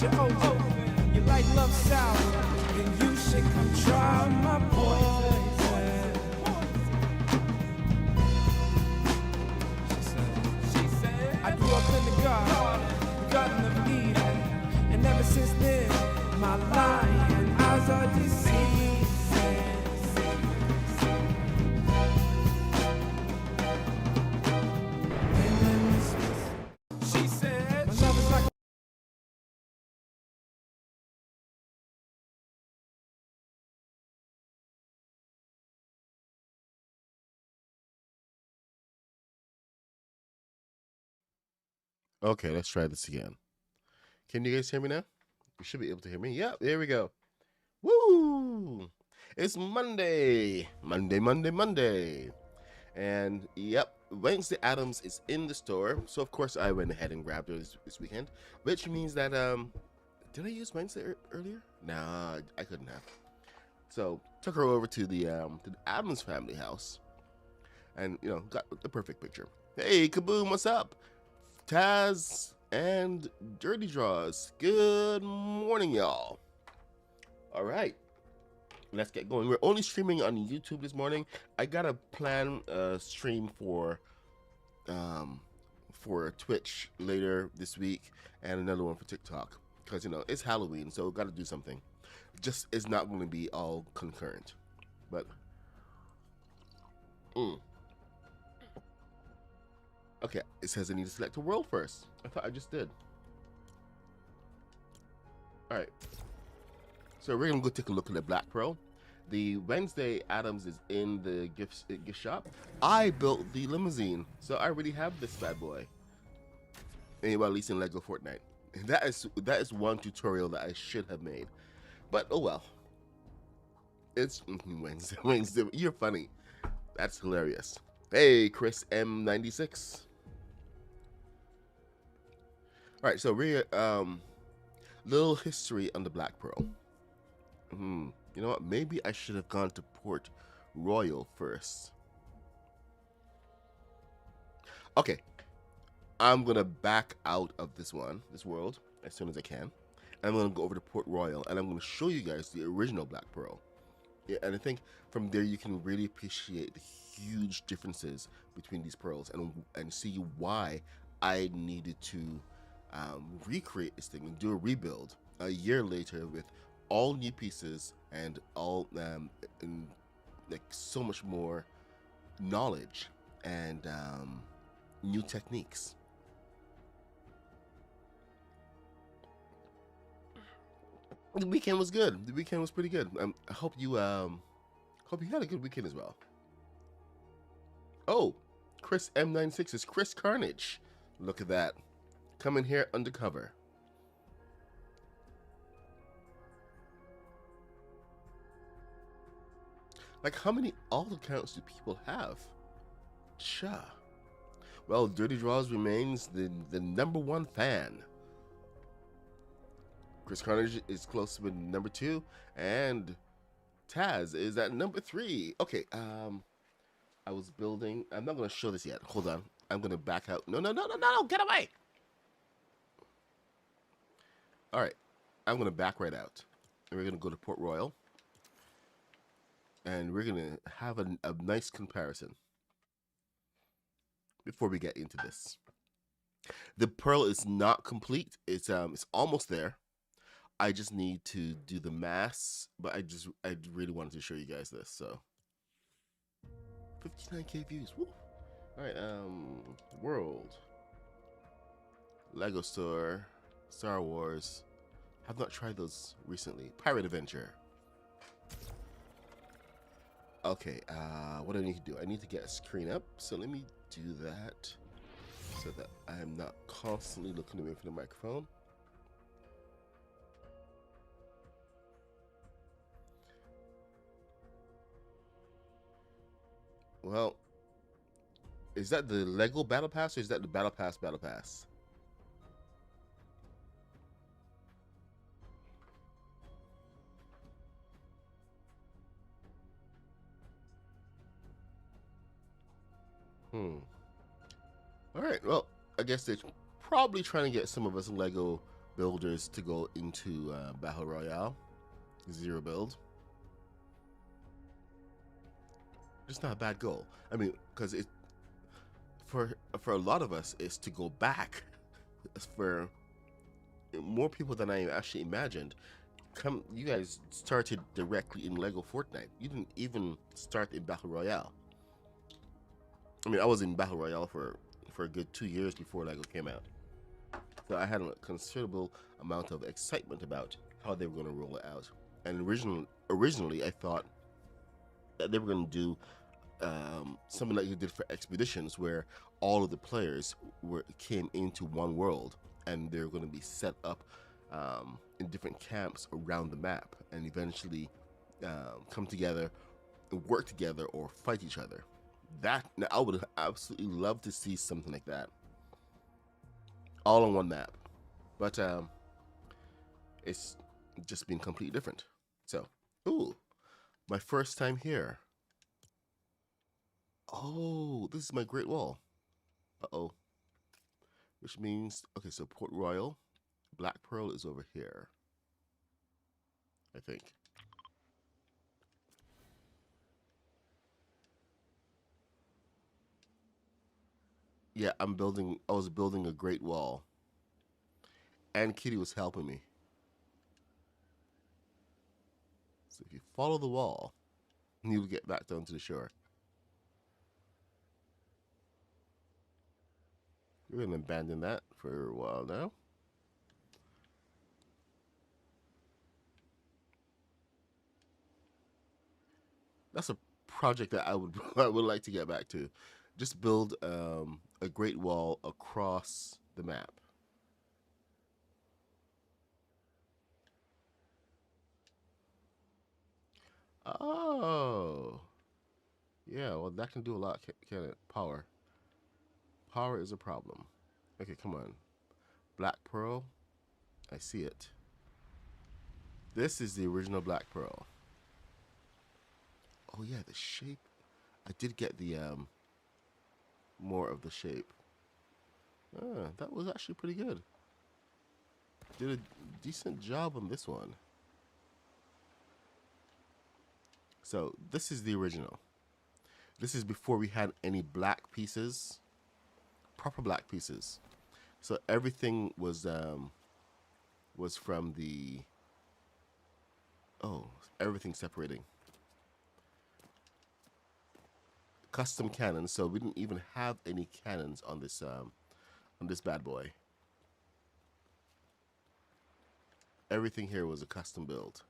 got you open. You like love sour, then you should come try my poison. She said, I grew up in the garden of Eden, and ever since then, my lying eyes are deceiving. She said, my love is like Okay, let's try this again. Can you guys hear me now? You should be able to hear me. Yep, there we go. Woo! It's Monday. Monday. And yep, Wednesday Adams is in the store. So of course I went ahead and grabbed her this weekend. Which means that did I use Wednesday earlier? Nah, I couldn't have. So took her over to the Adams family house. And got the perfect picture. Hey, Kaboom, what's up? Taz and Dirty Draws. Good morning, y'all. All right, let's get going. We're only streaming on YouTube this morning. I gotta plan a stream for Twitch later this week and another one for TikTok because it's Halloween, so gotta do something. Just it's not going to be all concurrent, but. Okay, it says I need to select a world first. I thought I just did. Alright. So we're gonna go take a look at the Black Pearl. The Wednesday Adams is in the gift shop. I built the limousine, so I already have this bad boy. Anyway, at least in Lego Fortnite. That is one tutorial that I should have made. But oh well. It's Wednesday. You're funny. That's hilarious. Hey, Chris M96. All right, so we're little history on the Black Pearl. You know what? Maybe I should have gone to Port Royal first. Okay, I'm gonna back out of this world, as soon as I can. I'm gonna go over to Port Royal, and I'm gonna show you guys the original Black Pearl. Yeah, and I think from there you can really appreciate the huge differences between these pearls, and see why I needed to recreate this thing and do a rebuild a year later with all new pieces and all and like so much more knowledge and new techniques. The weekend was good. The weekend was pretty good. I hope you had a good weekend as well. Oh, Chris M96 is Chris Carnage. Look at that. Coming here undercover. Like, how many alt accounts do people have? Cha. Well, Dirty Draws remains the #1 fan. Chris Carnage is close with #2, and Taz is at #3. Okay, I was building. I'm not gonna show this yet. Hold on. I'm gonna back out. No, get away! All right, I'm gonna back right out, and we're gonna go to Port Royal, and we're gonna have a nice comparison before we get into this. The pearl is not complete. It's almost there. I just need to do the mass, but I really wanted to show you guys this. So 59K views. Woo. All right, world, Lego store, Star Wars. Have not tried those recently. Pirate Adventure. Okay, what do I need to do? I need to get a screen up. So let me do that so that I am not constantly looking away from the microphone. Well, is that the Lego Battle Pass or is that the Battle Pass Battle Pass? All right, well, I guess they're probably trying to get some of us Lego builders to go into Battle Royale, zero build. It's not a bad goal. I mean, because it for a lot of us is to go back. For more people than I actually imagined. You guys started directly in Lego Fortnite. You didn't even start in Battle Royale. I mean, I was in Battle Royale for a good 2 years before Lego came out. So I had a considerable amount of excitement about how they were going to roll it out. And originally I thought that they were going to do something like they did for Expeditions, where all of the players came into one world, and they're going to be set up in different camps around the map, and eventually come together, work together, or fight each other. Now, I would absolutely love to see something like that, all on one map. But it's just been completely different. So, ooh, my first time here. Oh, this is my Great Wall. Uh-oh. Which means, okay, so Port Royal, Black Pearl is over here, I think. Yeah, I was building a Great Wall. And Kitty was helping me. So if you follow the wall, you'll get back down to the shore. We're going to abandon that for a while now. That's a project that I would like to get back to. Just build a Great Wall across the map. Oh. Yeah, well, that can do a lot, can it? Power. Power is a problem. Okay, come on. Black Pearl. I see it. This is the original Black Pearl. Oh yeah, the shape. I did get the more of the shape. That was actually pretty good. Did a decent job on this one. So this is the original. This is before we had any black pieces, proper black pieces. So everything was from the, everything separating. Custom cannons, so we didn't even have any cannons on this bad boy. Everything here was a custom build.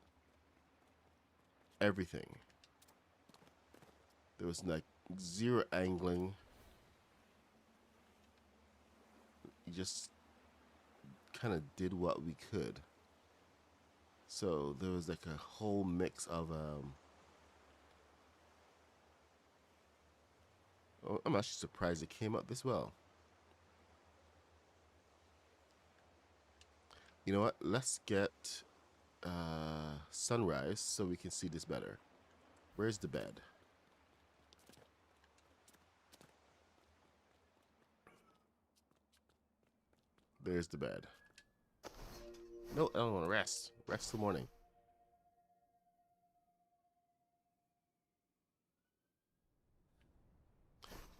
Everything. There was like zero angling. You just kind of did what we could. So there was like a whole mix of I'm actually surprised it came out this well. You know what? Let's get sunrise so we can see this better. Where's the bed? There's the bed. No, I don't want to rest. Rest till morning.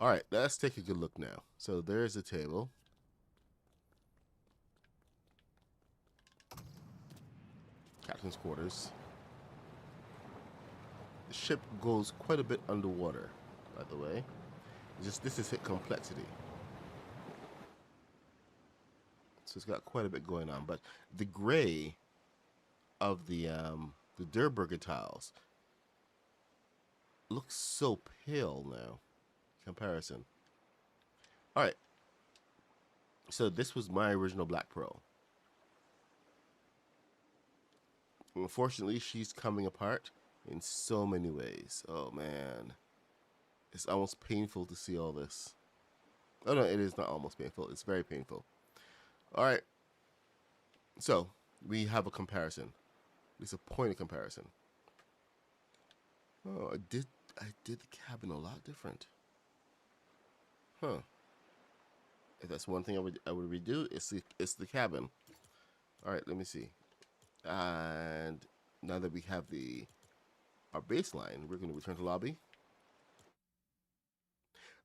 All right, let's take a good look now. So there's the table. Captain's quarters. The ship goes quite a bit underwater, by the way. This is complexity. So it's got quite a bit going on, but the gray of the Durburger tiles looks so pale now. Comparison. All right. So this was my original Black Pearl. Unfortunately, she's coming apart in so many ways. Oh man, it's almost painful to see all this. Oh no, it is not almost painful. It's very painful. All right. So we have a comparison. At least a point of comparison. Oh, I did the cabin a lot different. Huh. If that's one thing I would redo, it's the cabin. All right, let me see. And now that we have our baseline, we're going to return to lobby.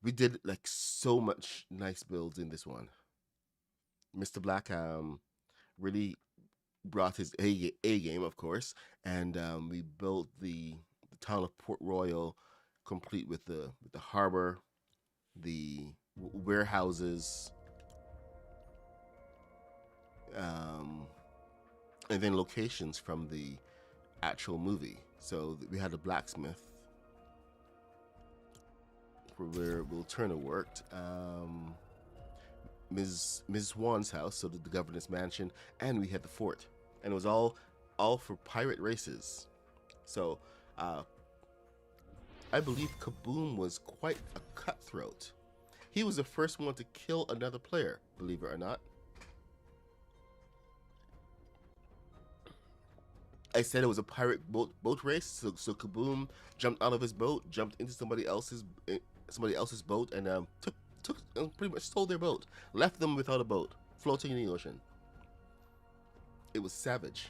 We did like so much nice builds in this one. Mr. Black really brought his A game, of course, and we built the town of Port Royal, complete with the harbor, the warehouses, um, and then locations from the actual movie. So we had a blacksmith where Will Turner worked. Ms. Swan's house, so the governor's mansion, and we had the fort, and it was all for pirate races. So I believe Kaboom was quite a cutthroat. He was the first one to kill another player, believe it or not. I said it was a pirate boat race, so Kaboom jumped out of his boat, jumped into somebody else's boat, and took pretty much stole their boat, left them without a boat, floating in the ocean. It was savage.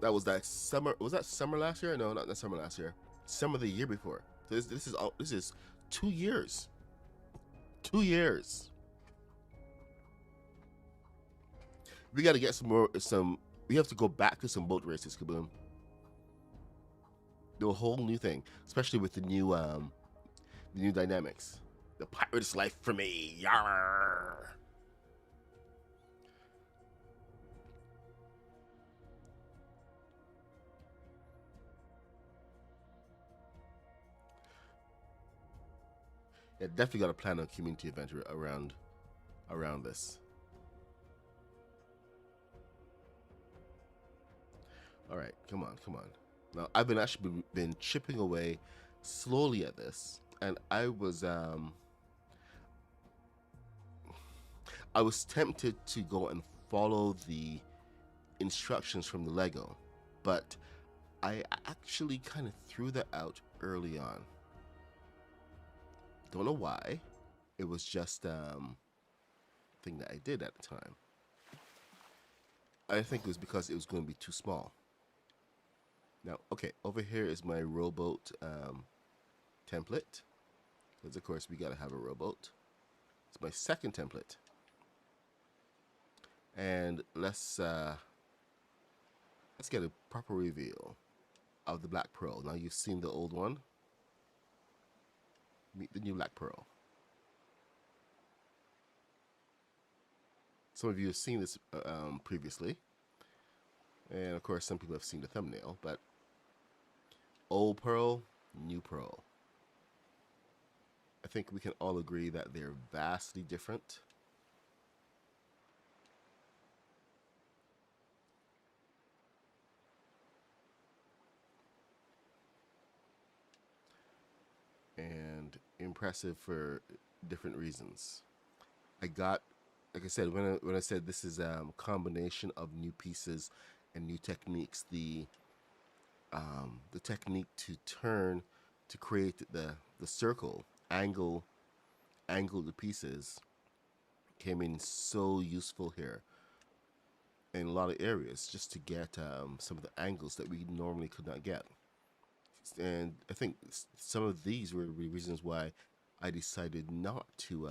That was that summer. Was that summer last year? No, not summer last year. Summer the year before. So this is 2 years. 2 years. We got to get some. We have to go back to some boat races, Kaboom. Do a whole new thing, especially with the new dynamics. The pirate's life for me. Yarr. Yeah, definitely got to plan a community event around this. All right, come on. Now I've been chipping away slowly at this, and I was tempted to go and follow the instructions from the Lego, but I actually kind of threw that out early on. Don't know why. It was just thing that I did at the time. I think it was because it was going to be too small. Now, okay, over here is my rowboat template. Because of course we gotta have a rowboat. It's my second template. And let's get a proper reveal of the Black Pearl. Now you've seen the old one. Meet the new Black Pearl. Some of you have seen this previously. And of course some people have seen the thumbnail, but old Pearl, new Pearl. I think we can all agree that they're vastly different. And impressive for different reasons. Like I said, when I said this is a combination of new pieces and new techniques, the technique to turn to create the circle, angle the pieces came in so useful here in a lot of areas, just to get some of the angles that we normally could not get. And I think some of these were the reasons why I decided not to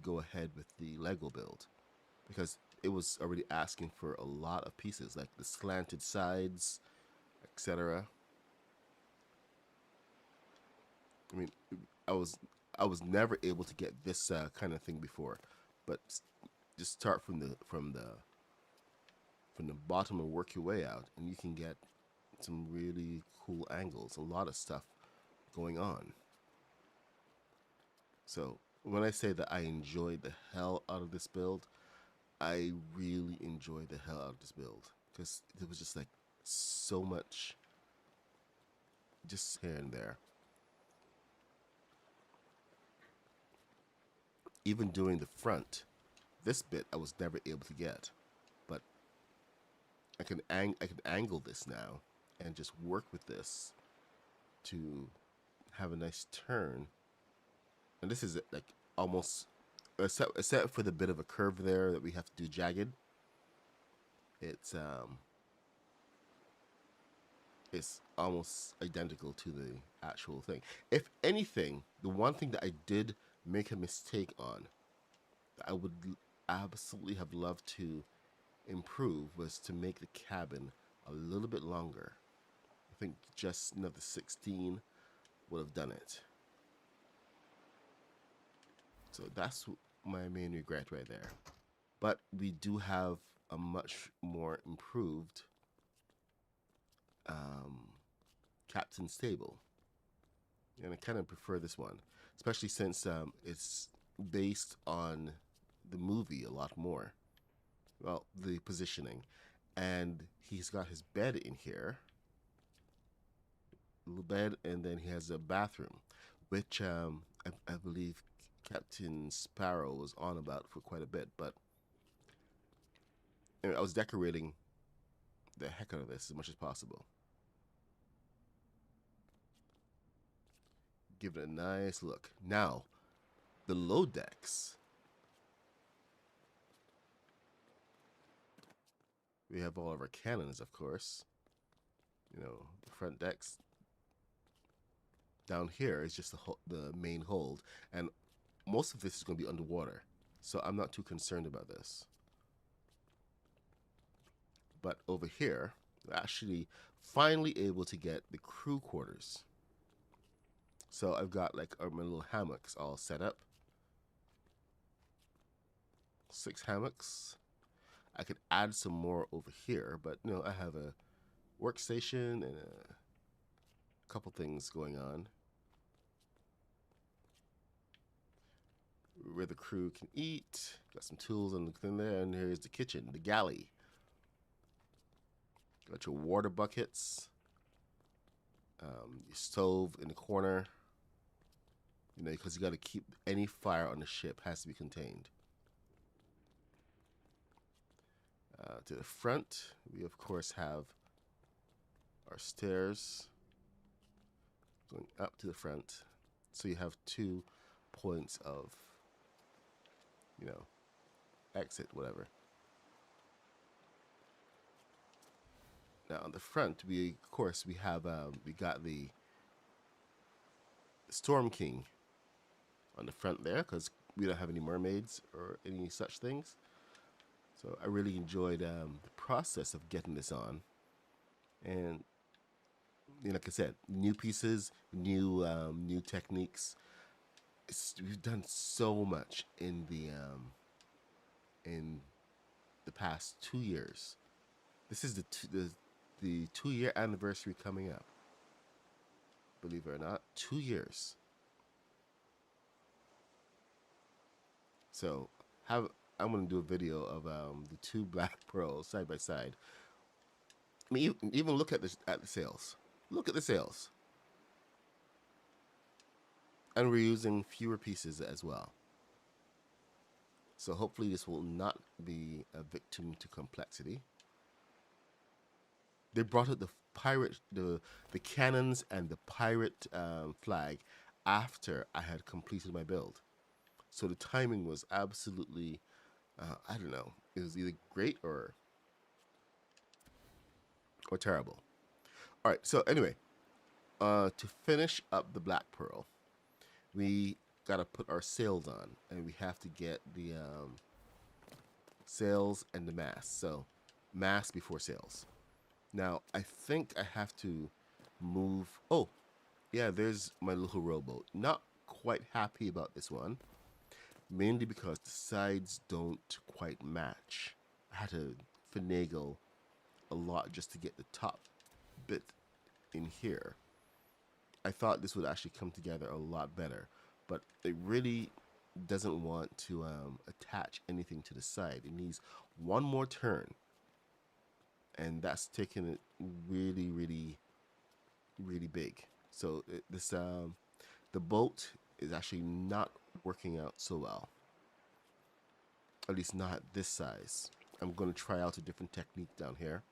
go ahead with the Lego build, because it was already asking for a lot of pieces, like the slanted sides, etc. I mean, I was never able to get this kind of thing before, but just start from the bottom and work your way out, and you can get some really cool angles, a lot of stuff going on. So when I say that I enjoyed the hell out of this build, I really enjoyed the hell out of this build, because it was just like so much just here and there. Even doing the front, this bit I was never able to get, but I can angle this now and just work with this to have a nice turn. And this is like almost, except for the bit of a curve there that we have to do jagged. It's almost identical to the actual thing. If anything, the one thing that I did make a mistake on, that I would absolutely have loved to improve, was to make the cabin a little bit longer. I think just another 16 would have done it. So that's my main regret right there. But we do have a much more improved Captain Stable. And I kind of prefer this one, especially since it's based on the movie a lot more. Well, the positioning. And he's got his bed in here. A little bed, and then he has a bathroom, which I believe Captain Sparrow was on about for quite a bit. But anyway, I was decorating the heck out of this as much as possible. Give it a nice look. Now, the low decks. We have all of our cannons, of course. You know, the front decks. Down here is just the main hold. And most of this is going to be underwater. So I'm not too concerned about this. But over here, we're actually finally able to get the crew quarters. So I've got like my little hammocks all set up. 6 hammocks. I could add some more over here, but you know, I have a workstation and a couple things going on where the crew can eat. Got some tools in there, and here's the kitchen, the galley. Got your water buckets, your stove in the corner. You know, because you got to keep any fire on the ship has to be contained. To the front, we of course have our stairs going up to the front. So you have 2 points of, you know, exit, whatever. Now on the front, we have we got the Storm King on the front there, because we don't have any mermaids or any such things. So I really enjoyed the process of getting this on. And you know, like I said, new pieces, new techniques. We've done so much in the past 2 years. This is the 2-year anniversary coming up. Believe it or not, 2 years. So I'm going to do a video of the 2 black pearls side by side. I mean, even look at the sails. Look at the sails. And we're using fewer pieces as well. So hopefully this will not be a victim to complexity. They brought out the pirate, the cannons and the pirate flag after I had completed my build. So the timing was absolutely, I don't know, it was either great or terrible. All right, so anyway, to finish up the Black Pearl, we got to put our sails on, and we have to get the sails and the mast. So mast before sails. Now, I think I have to move. Oh, yeah, there's my little rowboat. Not quite happy about this one, mainly because the sides don't quite match. I had to finagle a lot just to get the top bit in here. I thought this would actually come together a lot better, but it really doesn't want to attach anything to the side. It needs one more turn, and that's taking it really, really, really big. So the boat is actually not working out so well. At least not this size. I'm going to try out a different technique down here,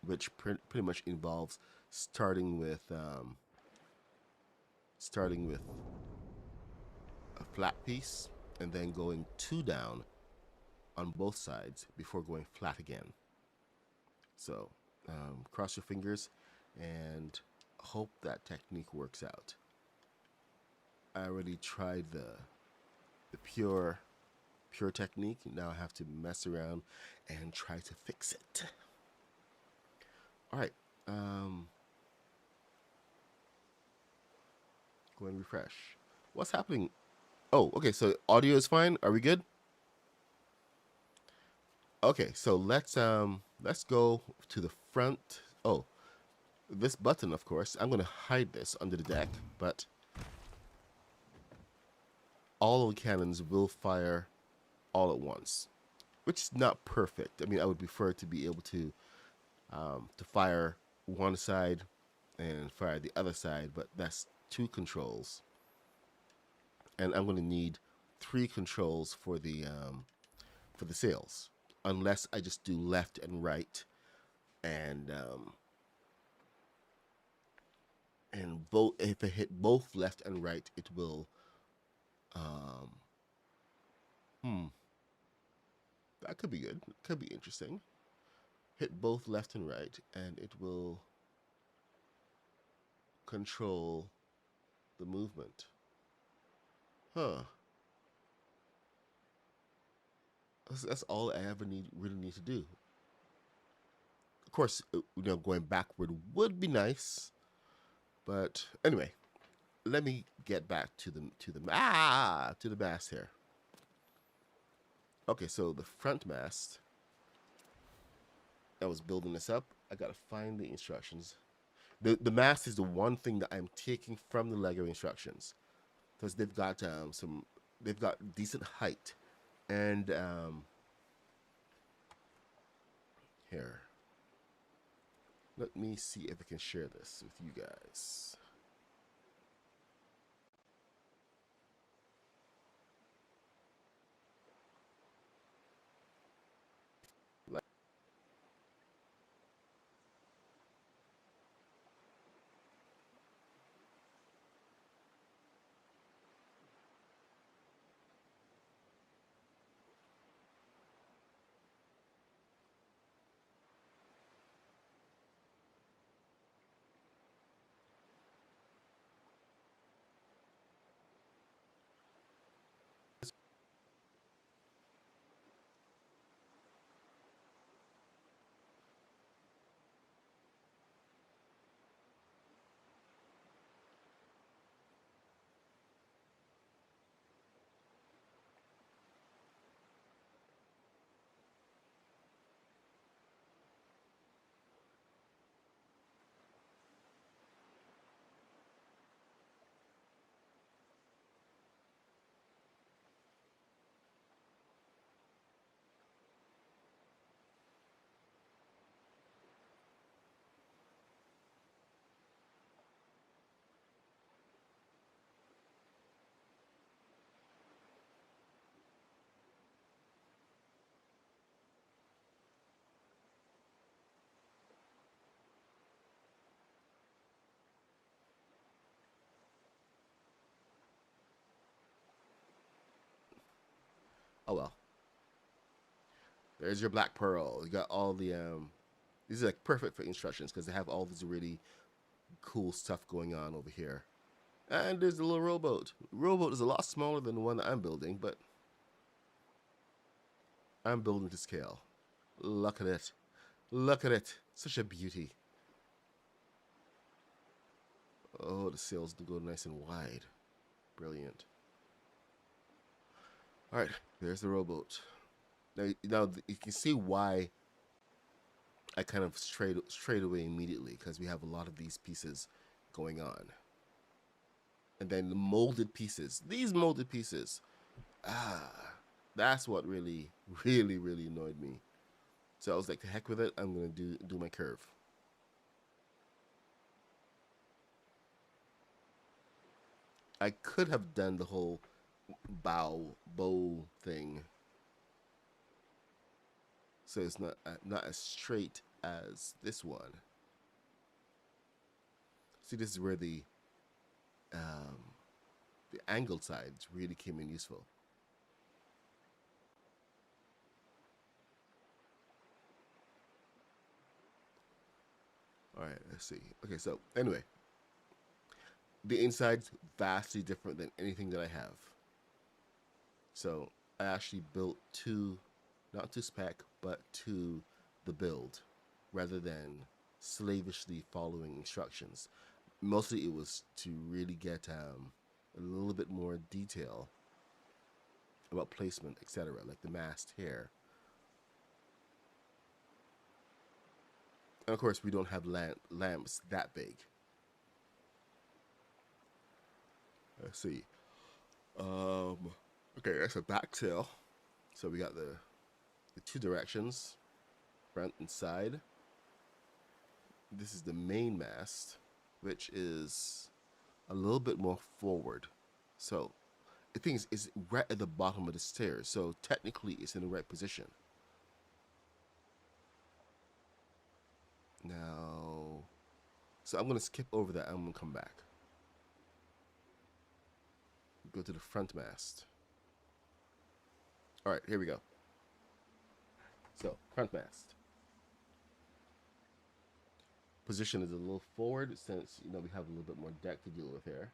which pretty much involves starting with a flat piece and then going 2 down on both sides before going flat again. So cross your fingers and hope that technique works out. I already tried the pure technique. Now I have to mess around and try to fix it. All right. Go and refresh. What's happening? Oh, okay. So audio is fine. Are we good? Okay. So let's go to the front. Oh, this button, of course. I'm gonna hide this under the deck, but all of the cannons will fire all at once, which is not perfect. I mean, I would prefer to be able to fire one side and fire the other side, but that's 2 controls, and I'm going to need 3 controls for the sails, unless I just do left and right, and both. If I hit both left and right, it will. That could be good. Could be interesting. Hit both left and right, and it will control the movement. Huh. That's all I ever really need to do. Of course, going backward would be nice, but anyway, let me get back to the mast here. Okay, so the front mast. I was building this up. I gotta find the instructions. The mast is the one thing that I'm taking from the Lego instructions, because they've got they've got decent height, and here. Let me see if I can share this with you guys. Oh well. There's your black pearl. You got all the these are like perfect for instructions because they have all this really cool stuff going on over here. And there's the little rowboat. The rowboat is a lot smaller than the one that I'm building, but I'm building to scale. Look at it. Look at it. Such a beauty. Oh, the sails do go nice and wide. Brilliant. All right, there's the rowboat. Now you can see why I kind of strayed away immediately, because we have a lot of these pieces going on. And then the molded pieces. These molded pieces. That's what really, really, really annoyed me. So I was like, the heck with it. I'm going to do my curve. I could have done the whole bow thing, so it's not as straight as this one. See, this is where the the angled sides really came in useful. All right, let's see. Okay, so anyway, the inside's vastly different than anything that I have. So I actually built two, not to spec, but to the build, rather than slavishly following instructions. Mostly it was to really get a little bit more detail about placement, etc., like the mast here. And of course, we don't have lamps that big. Let's see. Okay, that's a back tail. So we got the two directions, front and side. This is the main mast, which is a little bit more forward. So the thing is, it's right at the bottom of the stairs. So technically, it's in the right position. Now, so I'm going to skip over that and I'm going to come back. Go to the front mast. All right, here we go. So, front mast. Position is a little forward since, we have a little bit more deck to deal with here.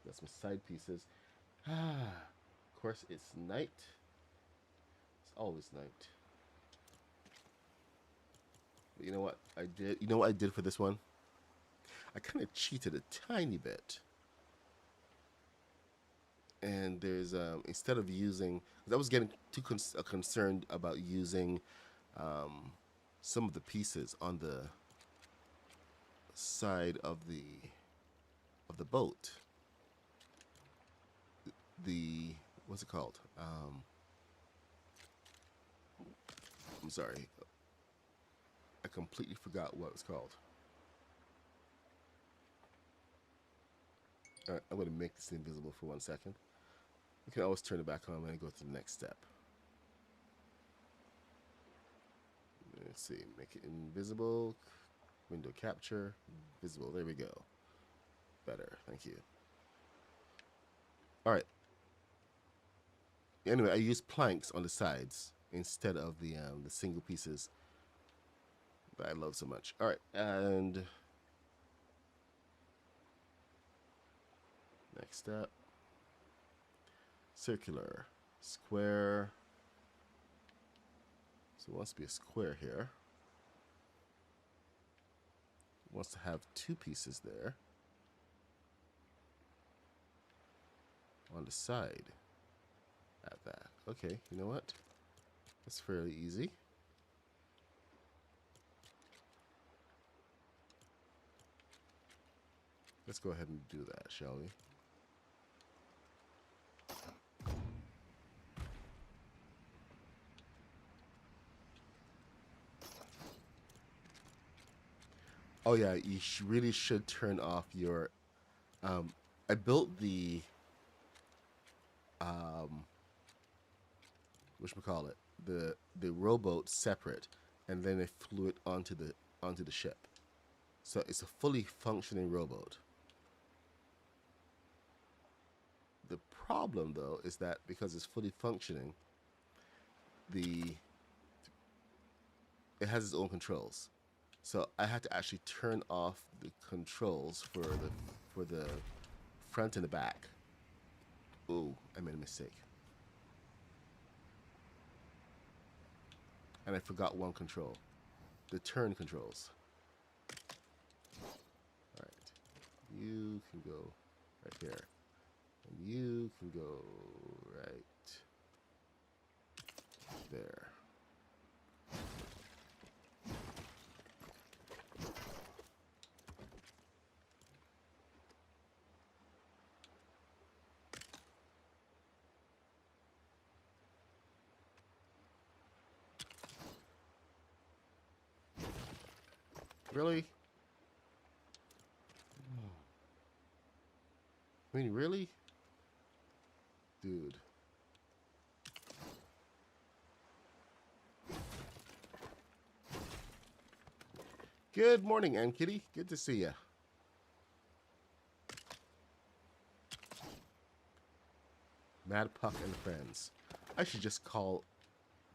That's my side pieces. Of course, it's night. It's always night. But you know what I did? You know what I did for this one? I kind of cheated a tiny bit. And there's instead of using, because I was getting too concerned about using some of the pieces on the side of the boat. The what's it called? I'm sorry, I completely forgot what it's called. All right, I'm going to make this invisible for 1 second. You can always turn it back on when I go to the next step. Let's see, make it invisible, window capture, visible, there we go. Better, thank you. All right. Anyway, I use planks on the sides instead of the single pieces that I love so much. All right, and next step. Circular, square. So it wants to be a square here. It wants to have two pieces there on the side at that. Okay, you know what? That's fairly easy. Let's go ahead and do that, shall we? Oh yeah, you really should turn off your. I built the. Whatchamacallit, the rowboat separate, and then I flew it onto the ship. So it's a fully functioning rowboat. The problem though is that because it's fully functioning, it has its own controls. So I had to actually turn off the controls for the front and the back. Ooh, I made a mistake. And I forgot one control. The turn controls. Alright. You can go right here. And you can go right there. Really? I mean, really? Dude. Good morning, Aunt Kitty. Good to see ya. Mad Puck and Friends. I should just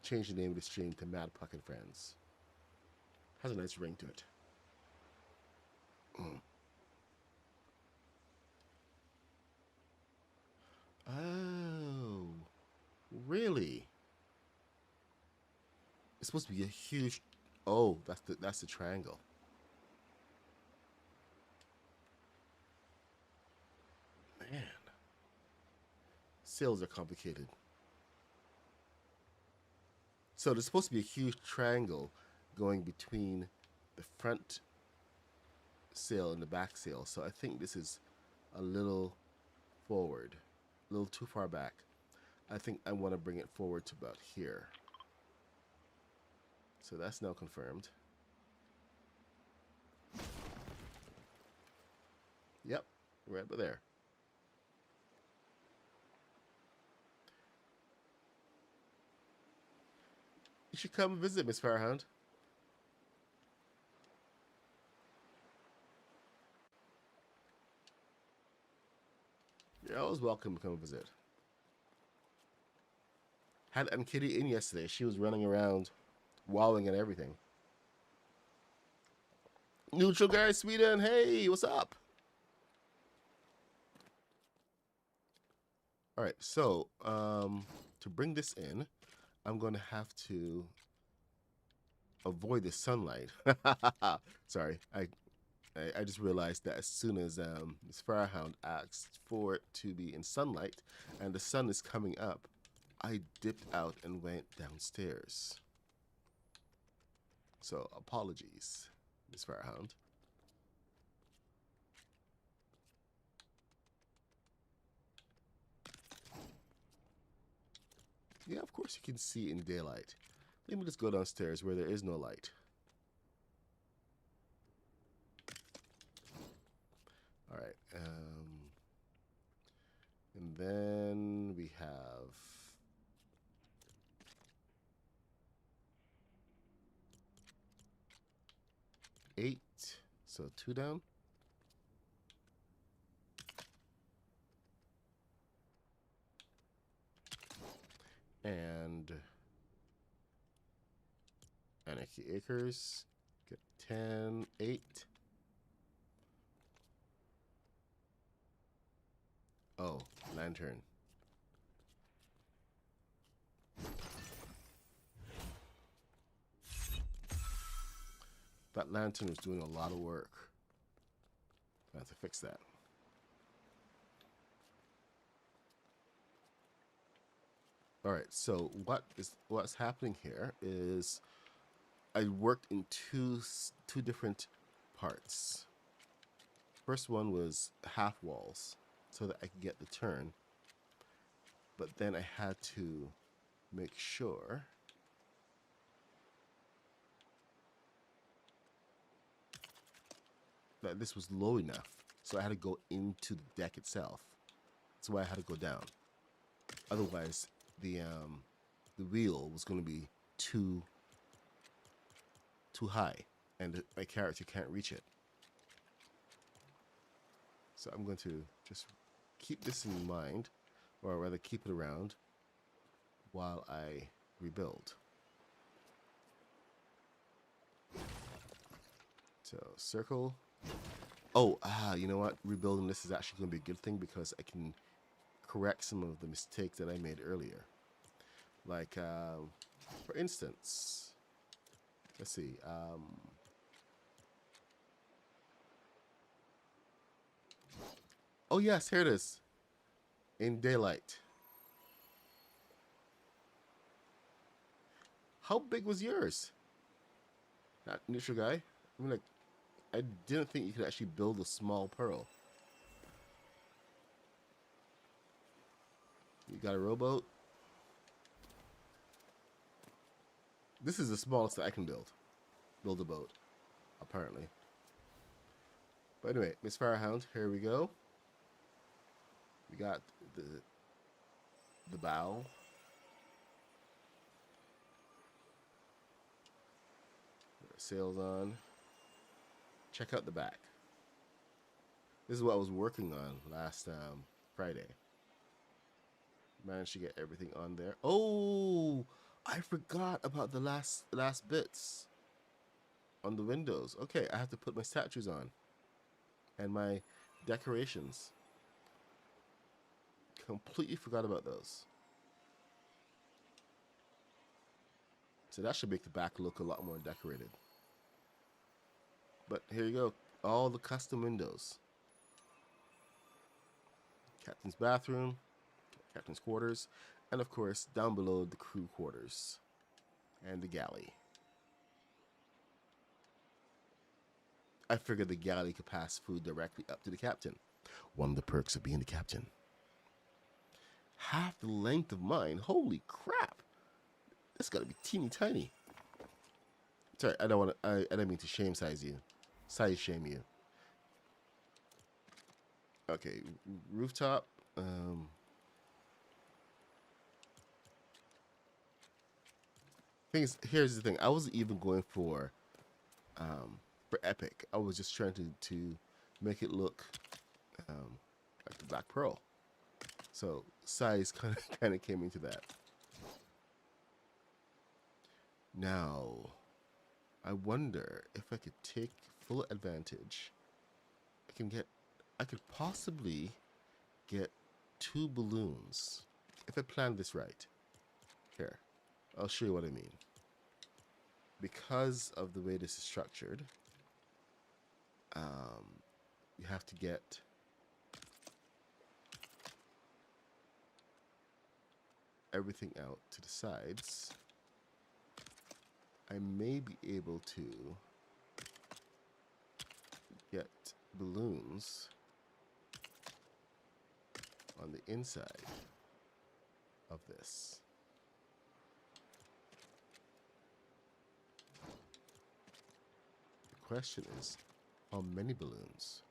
change the name of the stream to Mad Puck and Friends. Has a nice ring to it. Oh, really? It's supposed to be a huge. Oh, that's the triangle. Man, sales are complicated. So there's supposed to be a huge triangle going between the front sail and the back sail. So I think this is a little forward, a little too far back. I think I want to bring it forward to about here. So that's now confirmed. Yep, right about there. You should come visit, Miss Firehound. You're always welcome to come visit. Had Aunt Kitty in yesterday. She was running around, wowing and everything. Neutral Guy Sweden, hey, what's up? All right, so to bring this in, I'm going to have to avoid the sunlight. Sorry, I just realized that as soon as this Firehound asked for it to be in sunlight and the sun is coming up, I dipped out and went downstairs. So apologies, Miss Firehound. Yeah, of course you can see in daylight. Let me just go downstairs where there is no light. All right. And then we have eight. So 2 down. And Anarchy Acres, get 10, 8. Oh, lantern. That lantern was doing a lot of work. I have to fix that. All right, so what's happening here is I worked in two different parts. First one was half walls so that I could get the turn, but then I had to make sure that this was low enough, so I had to go into the deck itself. That's why I had to go down. Otherwise, the wheel was going to be too high, and my character can't reach it. So I'm going to just keep this in mind, or rather keep it around while I rebuild. So circle. Oh, you know what? Rebuilding this is actually going to be a good thing because I can correct some of the mistakes that I made earlier. Like, for instance, let's see. Oh yes, here it is. In daylight. How big was yours? Not neutral guy. I mean, like, I didn't think you could actually build a small pearl. You got a rowboat? This is the smallest that I can build. Build a boat, apparently. But anyway, Miss Firehound, here we go. We got the bow. Sails on. Check out the back. This is what I was working on last Friday. Managed to get everything on there. Oh, I forgot about the last bits on the windows. Okay, I have to put my statues on and my decorations. Completely forgot about those. So that should make the back look a lot more decorated. But here you go, all the custom windows. Captain's bathroom, captain's quarters, and of course down below the crew quarters and the galley. I figured the galley could pass food directly up to the captain. One of the perks of being the captain. Half the length of mine. Holy crap! This gotta be teeny tiny. Sorry, I don't want to. I don't mean to size shame you. Okay, rooftop. Here's the thing. I wasn't even going for epic. I was just trying to make it look like the Black Pearl. So size kind of came into that. Now, I wonder if I could take full advantage. I could possibly get 2 balloons if I plan this right. Here, I'll show you what I mean. Because of the way this is structured, you have to get everything out to the sides. I may be able to get balloons on the inside of this. The question is, how many balloons?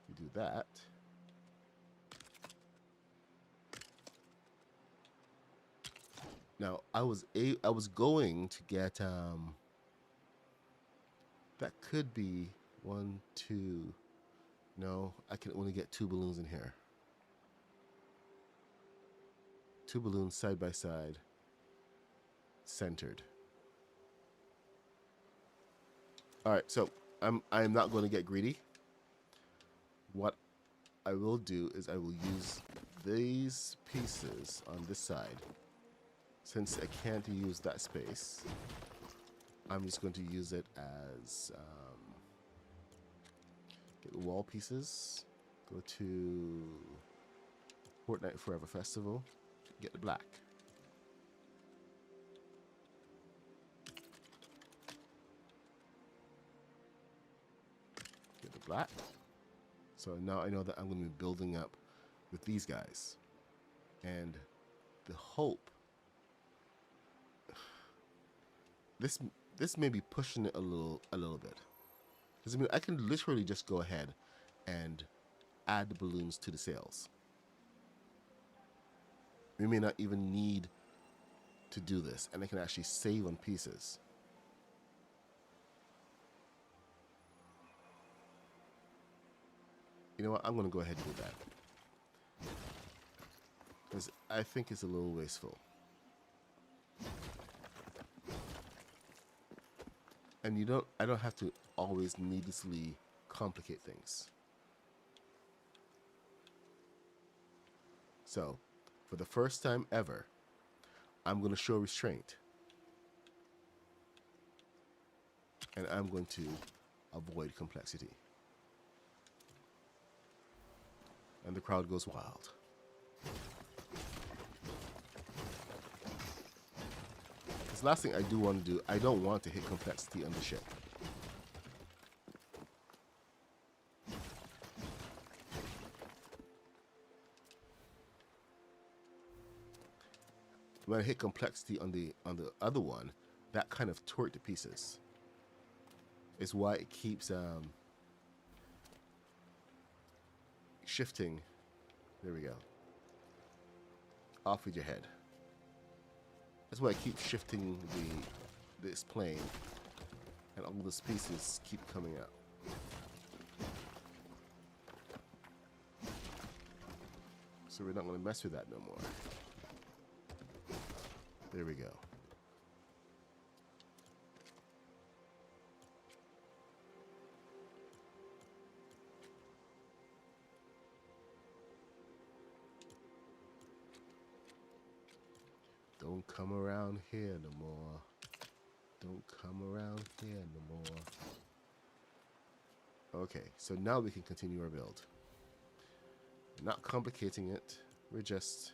You do that. Now, I was going to get that could be 1, 2. No, I can only get 2 balloons in here. 2 balloons side by side, centered. All right, so I'm not going to get greedy. What I will do is I will use these pieces on this side. Since I can't use that space, I'm just going to use it as get wall pieces. Go to Fortnite Forever Festival. Get the black. Get the black. So now I know that I'm going to be building up with these guys. And the hope, this may be pushing it a little bit. Because I mean, I can literally just go ahead and add the balloons to the sails. We may not even need to do this, and I can actually save on pieces. You know what? I'm going to go ahead and do that. Because I think it's a little wasteful. And I don't have to always needlessly complicate things. So, for the first time ever, I'm going to show restraint. And I'm going to avoid complexity. And the crowd goes wild. This last thing I do want to do, I don't want to hit complexity on the ship. When I hit complexity on the other one, that kind of tore it to pieces. It's why it keeps shifting. There we go. Off with your head. That's why I keep shifting this plane, and all these pieces keep coming out. So we're not going to mess with that no more. There we go. Don't come around here no more. Don't come around here no more. Okay, so now we can continue our build. We're not complicating it. We're just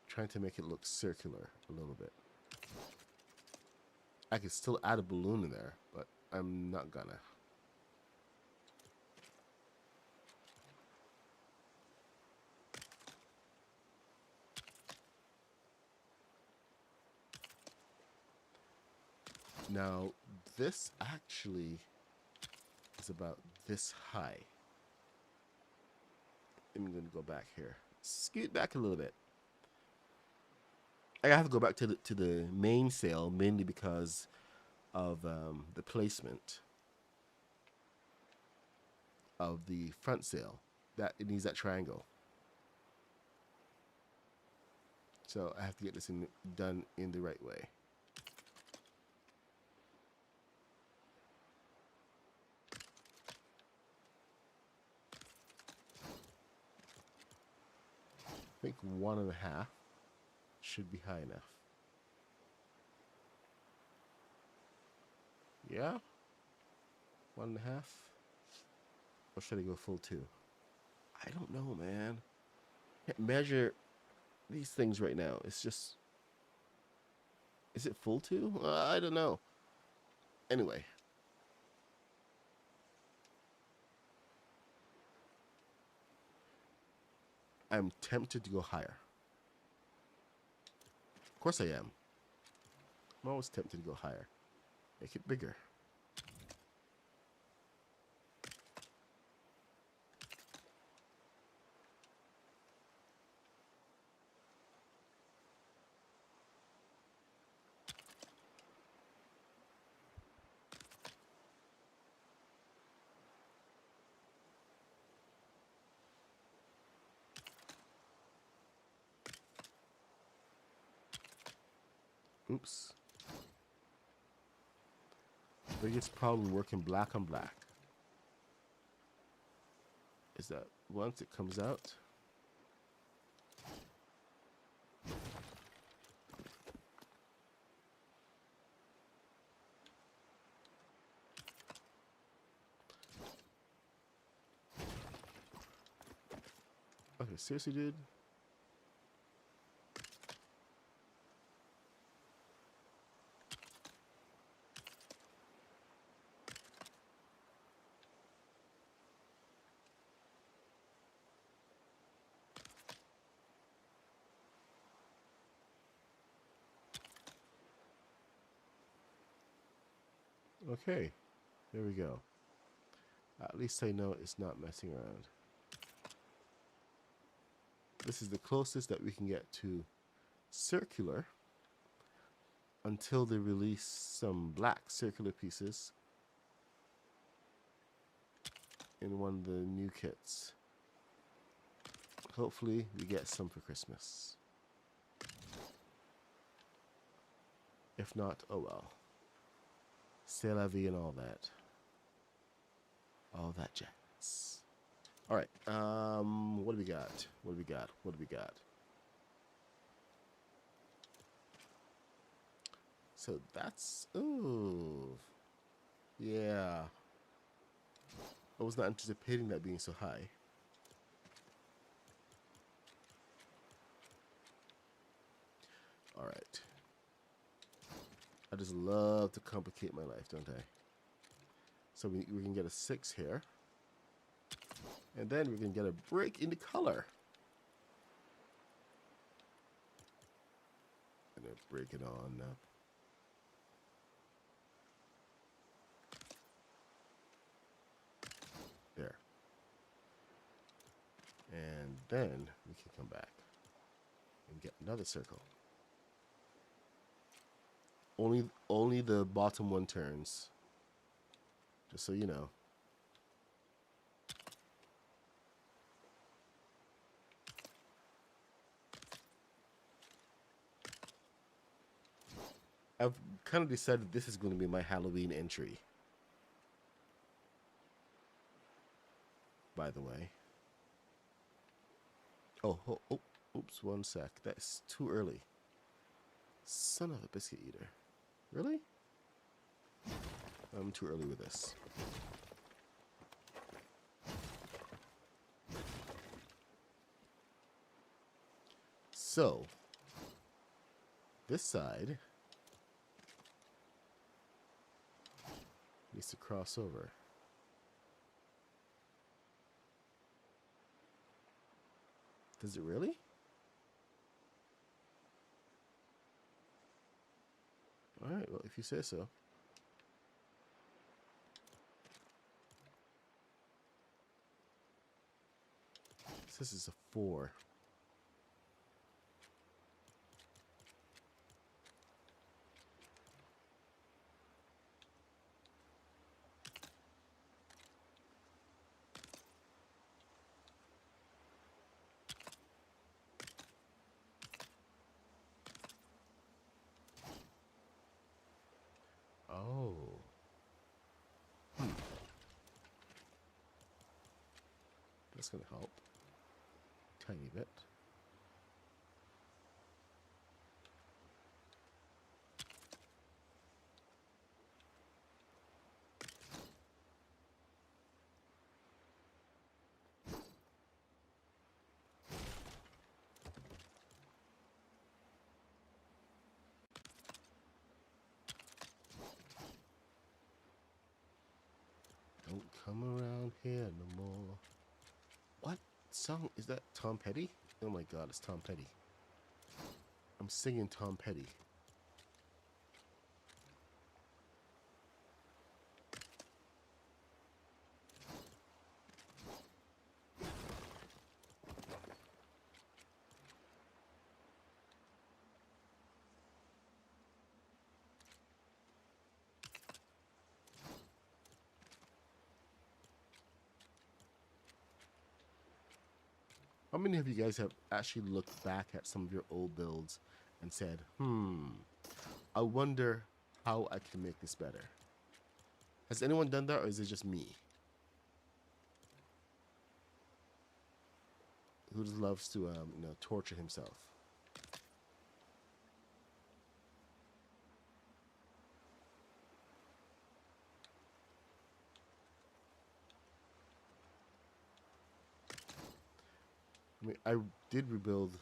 trying to make it look circular a little bit. I could still add a balloon in there, but I'm not gonna. Now, this actually is about this high. I'm going to go back here. Scoot back a little bit. I have to go back to the main sail, mainly because of the placement of the front sail. That it needs that triangle. So I have to get this done in the right way. I think 1.5 should be high enough. Yeah? 1.5? Or should I go full 2? I don't know, man. Can't measure these things right now. It's just... Is it full 2? I don't know. Anyway. I'm tempted to go higher. Of course I am. I'm always tempted to go higher. Make it bigger. Oops. Biggest problem working black on black is that once it comes out, okay, seriously, dude? Okay, there we go. At least I know it's not messing around. This is the closest that we can get to circular until they release some black circular pieces in one of the new kits. Hopefully we get some for Christmas. If not, oh well. C'est la vie and all that. All that jazz. Alright, what do we got? What do we got? What do we got? So that's, ooh, yeah. I was not anticipating that being so high. Alright. I just love to complicate my life, don't I? So we can get a 6 here. And then we can get a break in the color. And then break it on up. There. And then we can come back and get another circle. Only the bottom one turns. Just so you know. I've kind of decided this is going to be my Halloween entry. By the way. Oh, oops, one sec. That's too early. Son of a biscuit eater. Really? I'm too early with this. So, this side needs to cross over. Does it really? Alright, well, if you say so. This is a 4. Oh. That's going to help. Tiny bit. Don't come around here no more. What song is that? Tom Petty? Oh my god, it's Tom Petty. I'm singing Tom Petty. How many of you guys have actually looked back at some of your old builds and said, I wonder how I can make this better? Has anyone done that, or is it just me? Who just loves to, torture himself? I mean, I did rebuild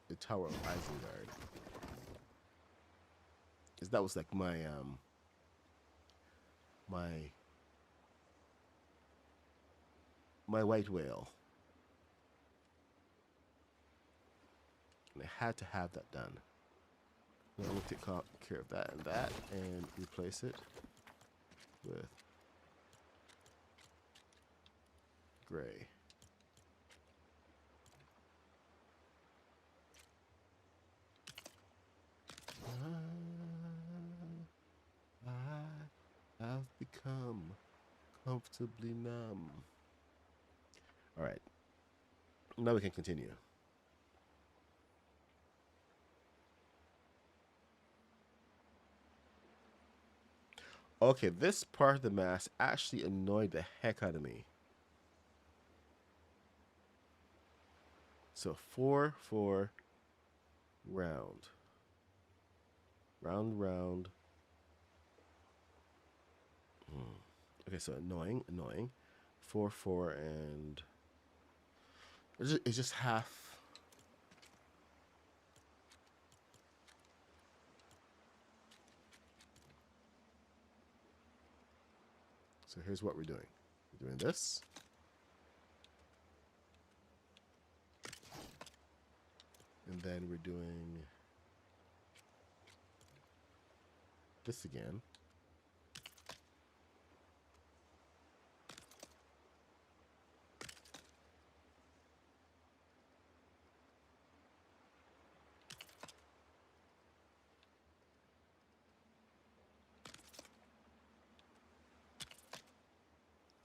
the Tower of Isengard. Because that was like my white whale. And I had to have that done. I'm going to take care of that and replace it with gray. I have become comfortably numb. All right. Now we can continue. Okay, this part of the mask actually annoyed the heck out of me. So 4, 4, round. Round. Okay, so annoying. 4, 4, and it's just half. So here's what we're doing. We're doing this. And then we're doing this again.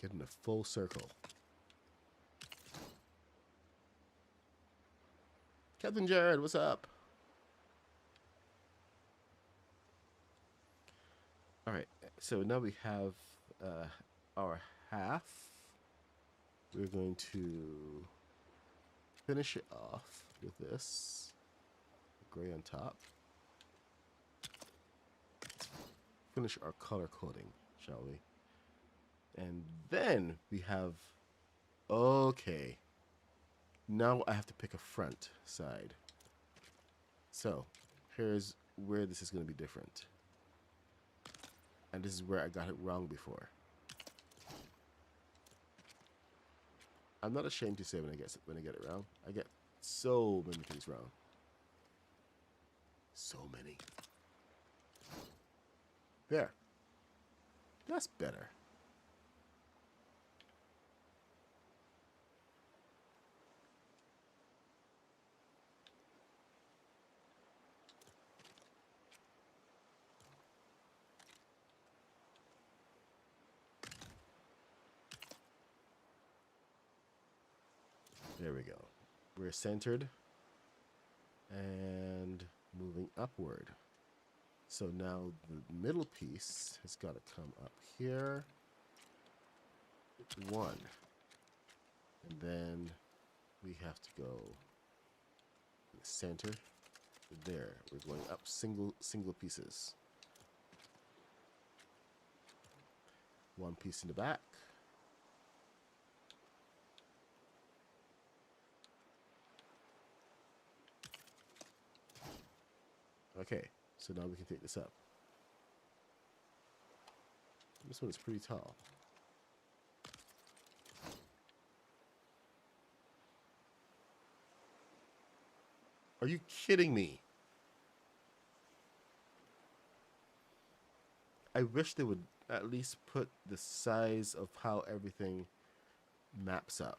Getting a full circle. Captain Jared, what's up? All right, so now we have our half. We're going to finish it off with this gray on top. Finish our color coding, shall we? And then we have, okay, now I have to pick a front side. So here's where this is going to be different. And this is where I got it wrong before. I'm not ashamed to say when I get it wrong. I get so many things wrong. So many. There. That's better. There we go. We're centered and moving upward. So now the middle piece has got to come up here. One. And then we have to go in the center. There. We're going up single pieces. One piece in the back. Okay, so now we can take this up. This one is pretty tall. Are you kidding me? I wish they would at least put the size of how everything maps out.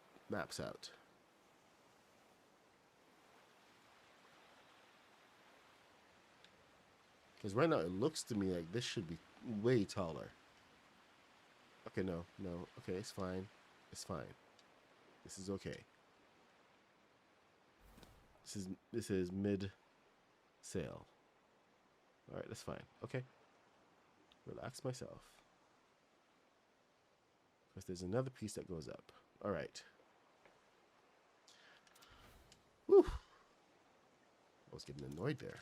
Because right now it looks to me like this should be way taller. Okay, no. Okay, it's fine. It's fine. This is okay. This is mid sail. All right, that's fine. Okay. Relax myself. Because there's another piece that goes up. All right. Whew. I was getting annoyed there.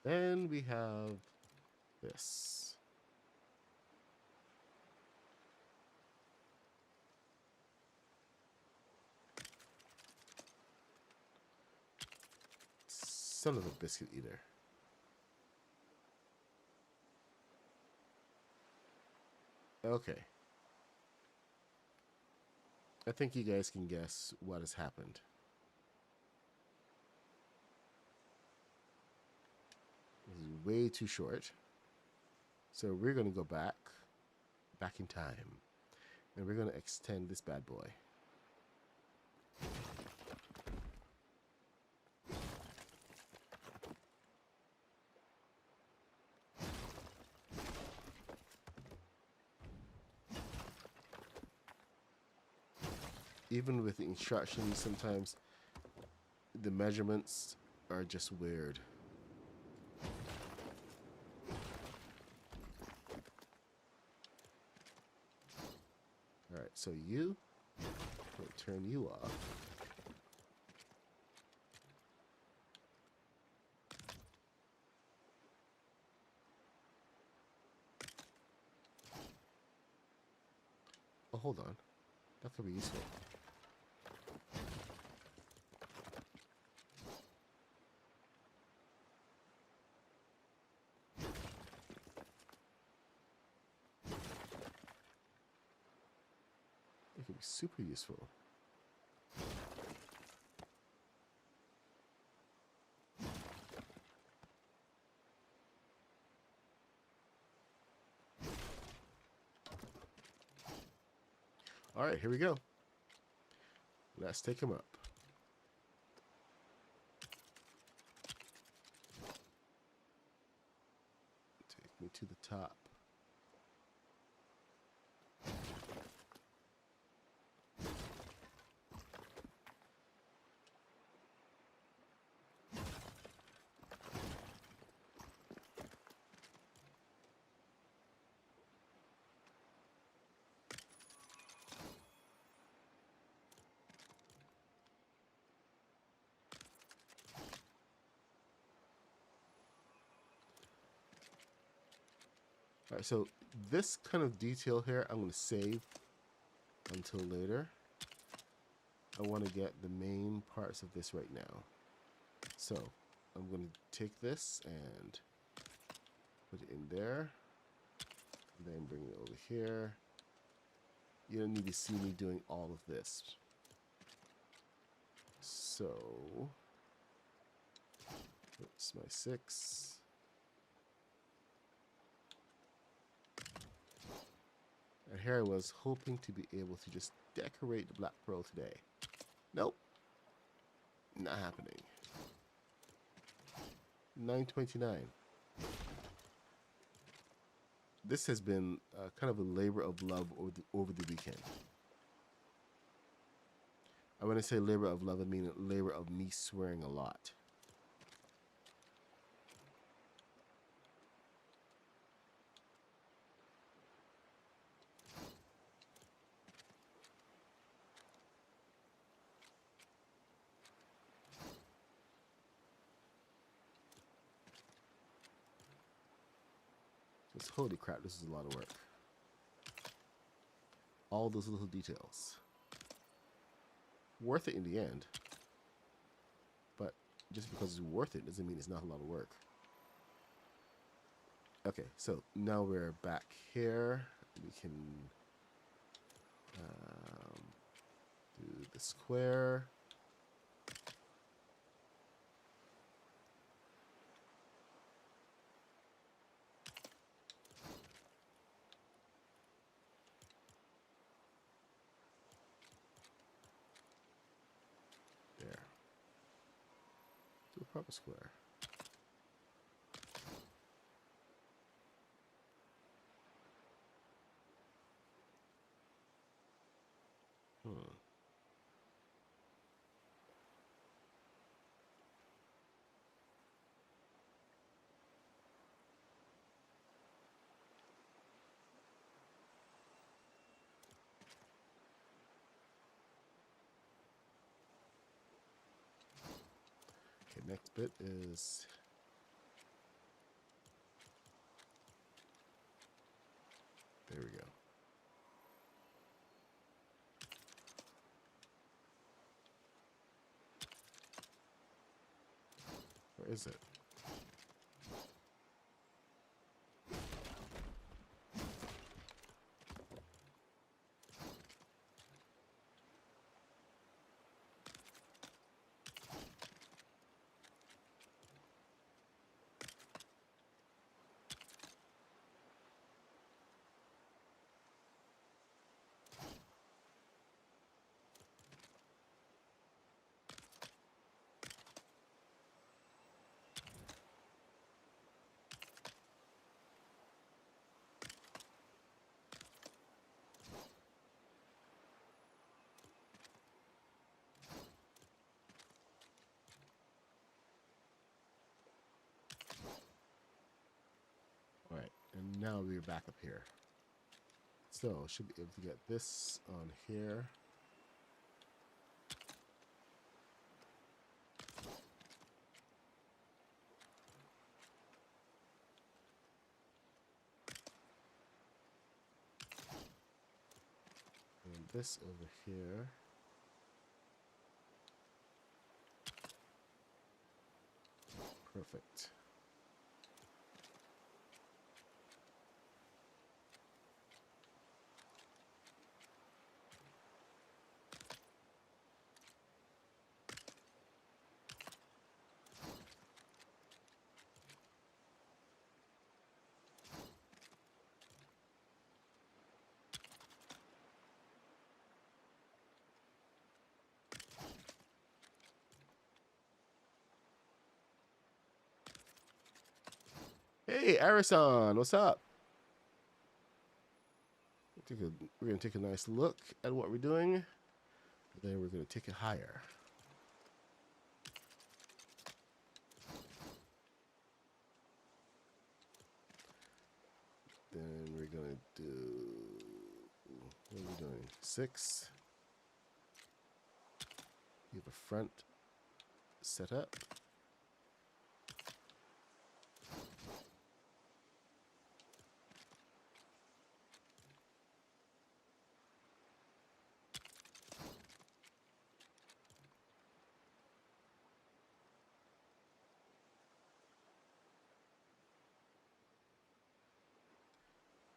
Then we have this. Son of a biscuit eater. Okay. I think you guys can guess what has happened. This is way too short. So we're going to go back in time. And we're going to extend this bad boy. Even with the instructions, sometimes the measurements are just weird. Alright, so we'll turn you off. Oh, hold on. That could be useful. It could be super useful. All right, here we go. Let's take him up. Take me to the top. All right, so this kind of detail here, I'm going to save until later. I want to get the main parts of this right now. So I'm going to take this and put it in there. And then bring it over here. You don't need to see me doing all of this. So that's my 6. And here I was hoping to be able to just decorate the Black Pearl today. Nope. Not happening. 9:29. This has been kind of a labor of love over the weekend. And when I say labor of love, I mean a labor of me swearing a lot. Just holy crap, this is a lot of work. All those little details. Worth it in the end. But just because it's worth it doesn't mean it's not a lot of work. Okay, so now we're back here. We can do the square. There. Do a proper square. Okay, next bit is there we go. Where is it? All right, and now we're back up here. So, should be able to get this on here. And this over here. Perfect. Hey, Arison, what's up? We're gonna take a nice look at what we're doing. Then we're gonna take it higher. Then we're gonna do, what are we doing? 6. We have a front set up.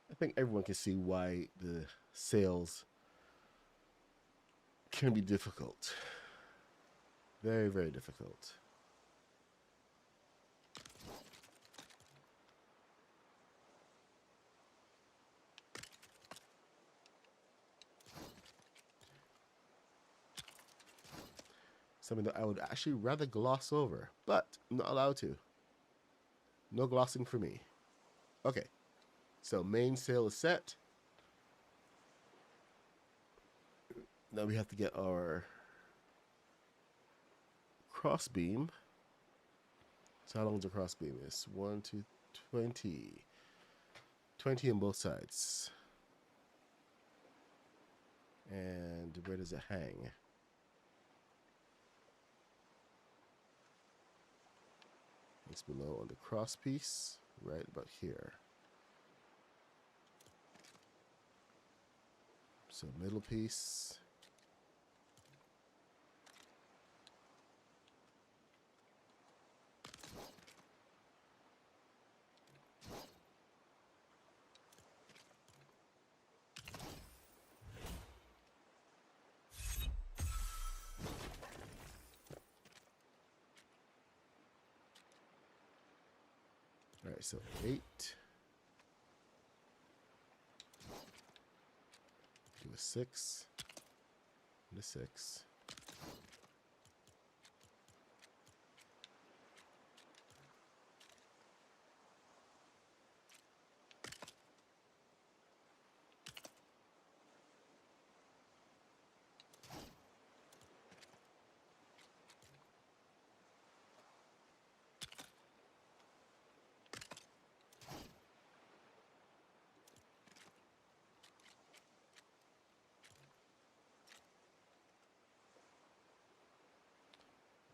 I think everyone can see why the sails can be difficult. Very, very difficult. Something that I would actually rather gloss over, but I'm not allowed to. No glossing for me. Okay, so main sail is set. Now we have to get our cross beam. So how long is the cross beam? It's 1, 2, 20. 20 on both sides. And where does it hang? It's below on the cross piece, right about here. So middle piece. All right, so 8. Do a 6. And a 6.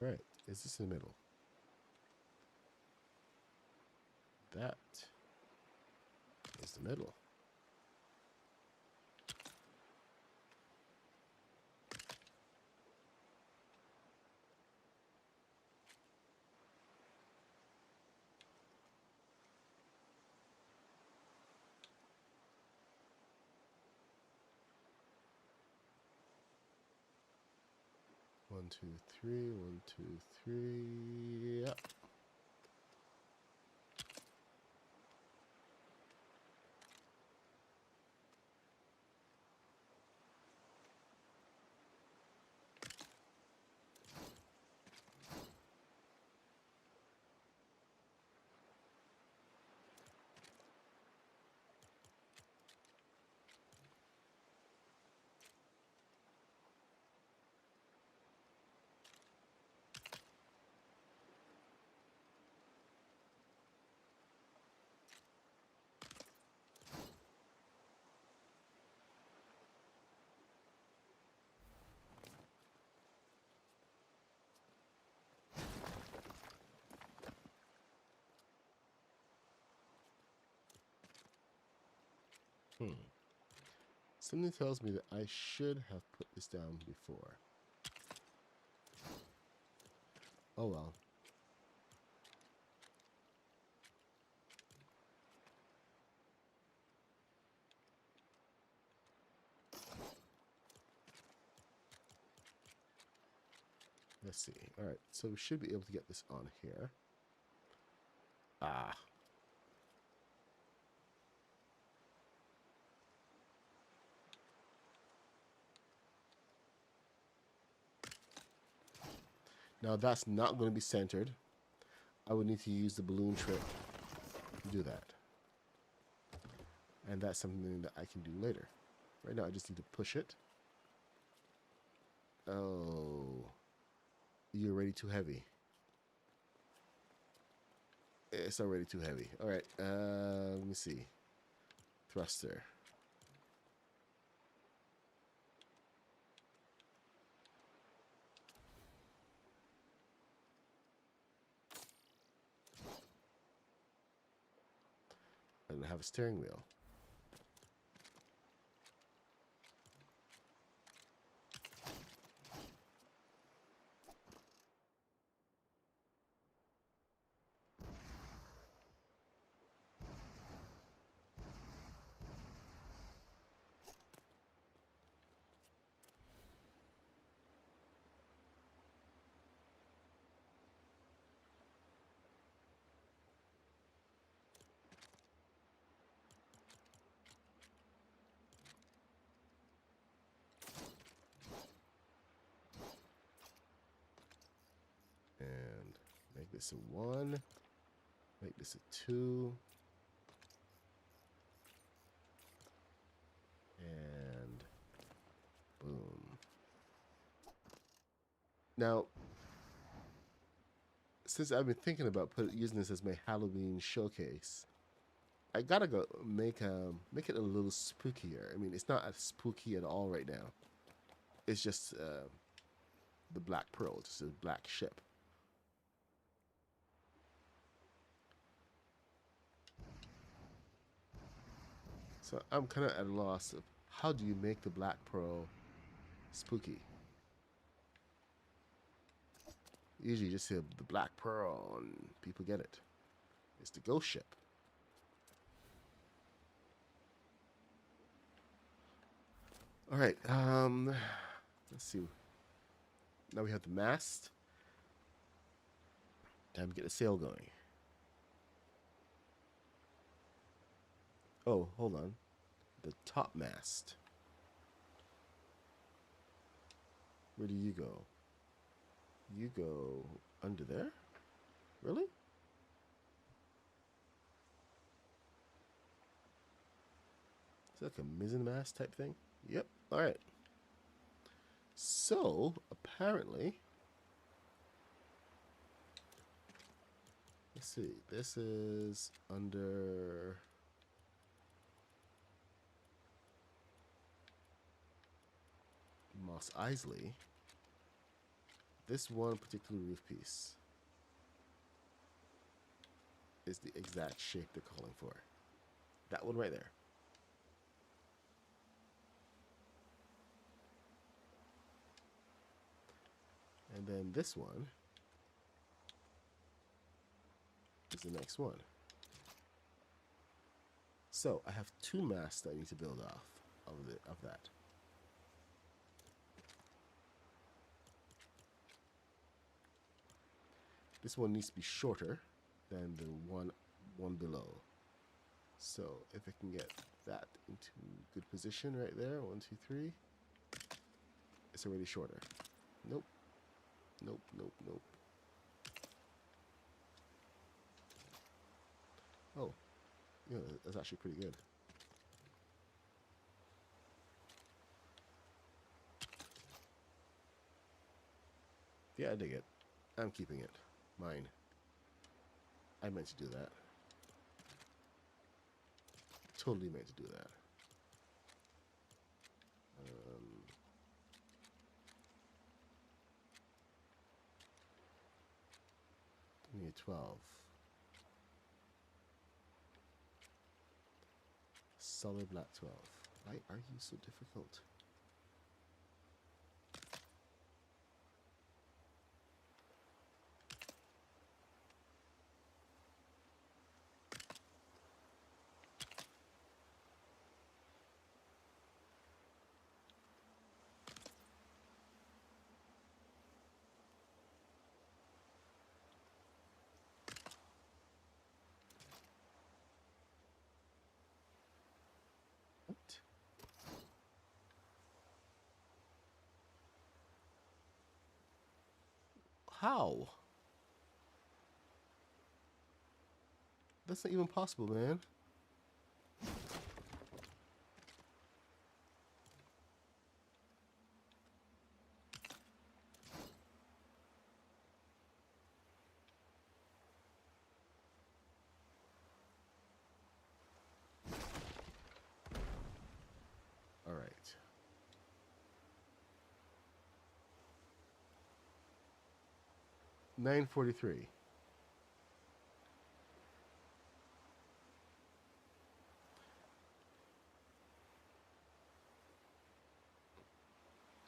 Right, is this in the middle? That is the middle. One, two, three. 1, 2, 3. Yep. Something tells me that I should have put this down before. Oh well. Let's see. All right, so we should be able to get this on here. Ah. Now that's not going to be centered. I would need to use the balloon trick do that. And that's something that I can do later. Right now, I just need to push it. Oh, you're already too heavy. It's already too heavy. All right, let me see. Thruster. I don't have a steering wheel. And make this a 1. Make this a 2. And boom. Now, since I've been thinking about using this as my Halloween showcase, I gotta go make it a little spookier. I mean, it's not as spooky at all right now. It's just the Black Pearl, just a black ship. So I'm kind of at a loss of how do you make the Black Pearl spooky? Usually you just say the Black Pearl and people get it. It's the ghost ship. All right, let's see. Now we have the mast. Time to get the sail going. Oh, hold on. The top mast. Where do you go? You go under there? Really? It's like a mizzen mast type thing? Yep. All right. So, apparently, let's see. This is under Moss Isley. This one particular roof piece is the exact shape they're calling for. That one right there. And then this one is the next one. So I have 2 masts that I need to build off of that. This one needs to be shorter than the one below. So if I can get that into good position right there, 1, 2, 3, it's already shorter. Nope. Nope, nope, nope. Oh, yeah, that's actually pretty good. Yeah, I dig it. I'm keeping it. Mine. I meant to do that. Totally meant to do that. I need 12. Solid black 12. Why are you so difficult? What? How? That's not even possible, man. All right. $9.43.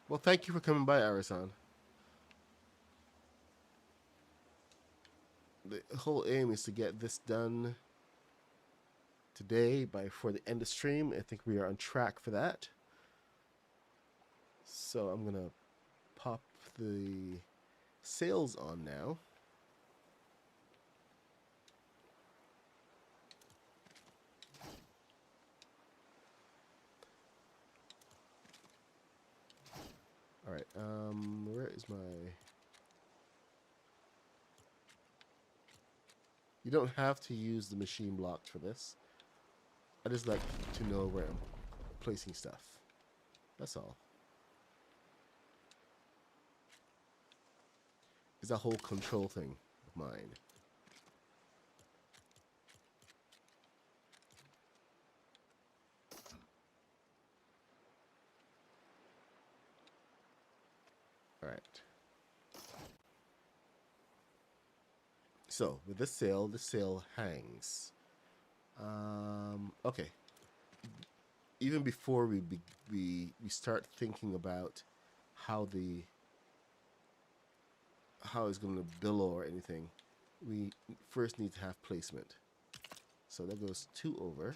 Well, thank you for coming by, Arisan. The whole aim is to get this done today before the end of stream. I think we are on track for that. So I'm gonna pop the sales on now. All right. Where is my? You don't have to use the machine blocks for this. I just like to know where I'm placing stuff. That's all. It's a whole control thing of mine. All right. So with this sale hangs. Okay. Even before we start thinking about how it's going to bill or anything, we first need to have placement. So that goes 2 over.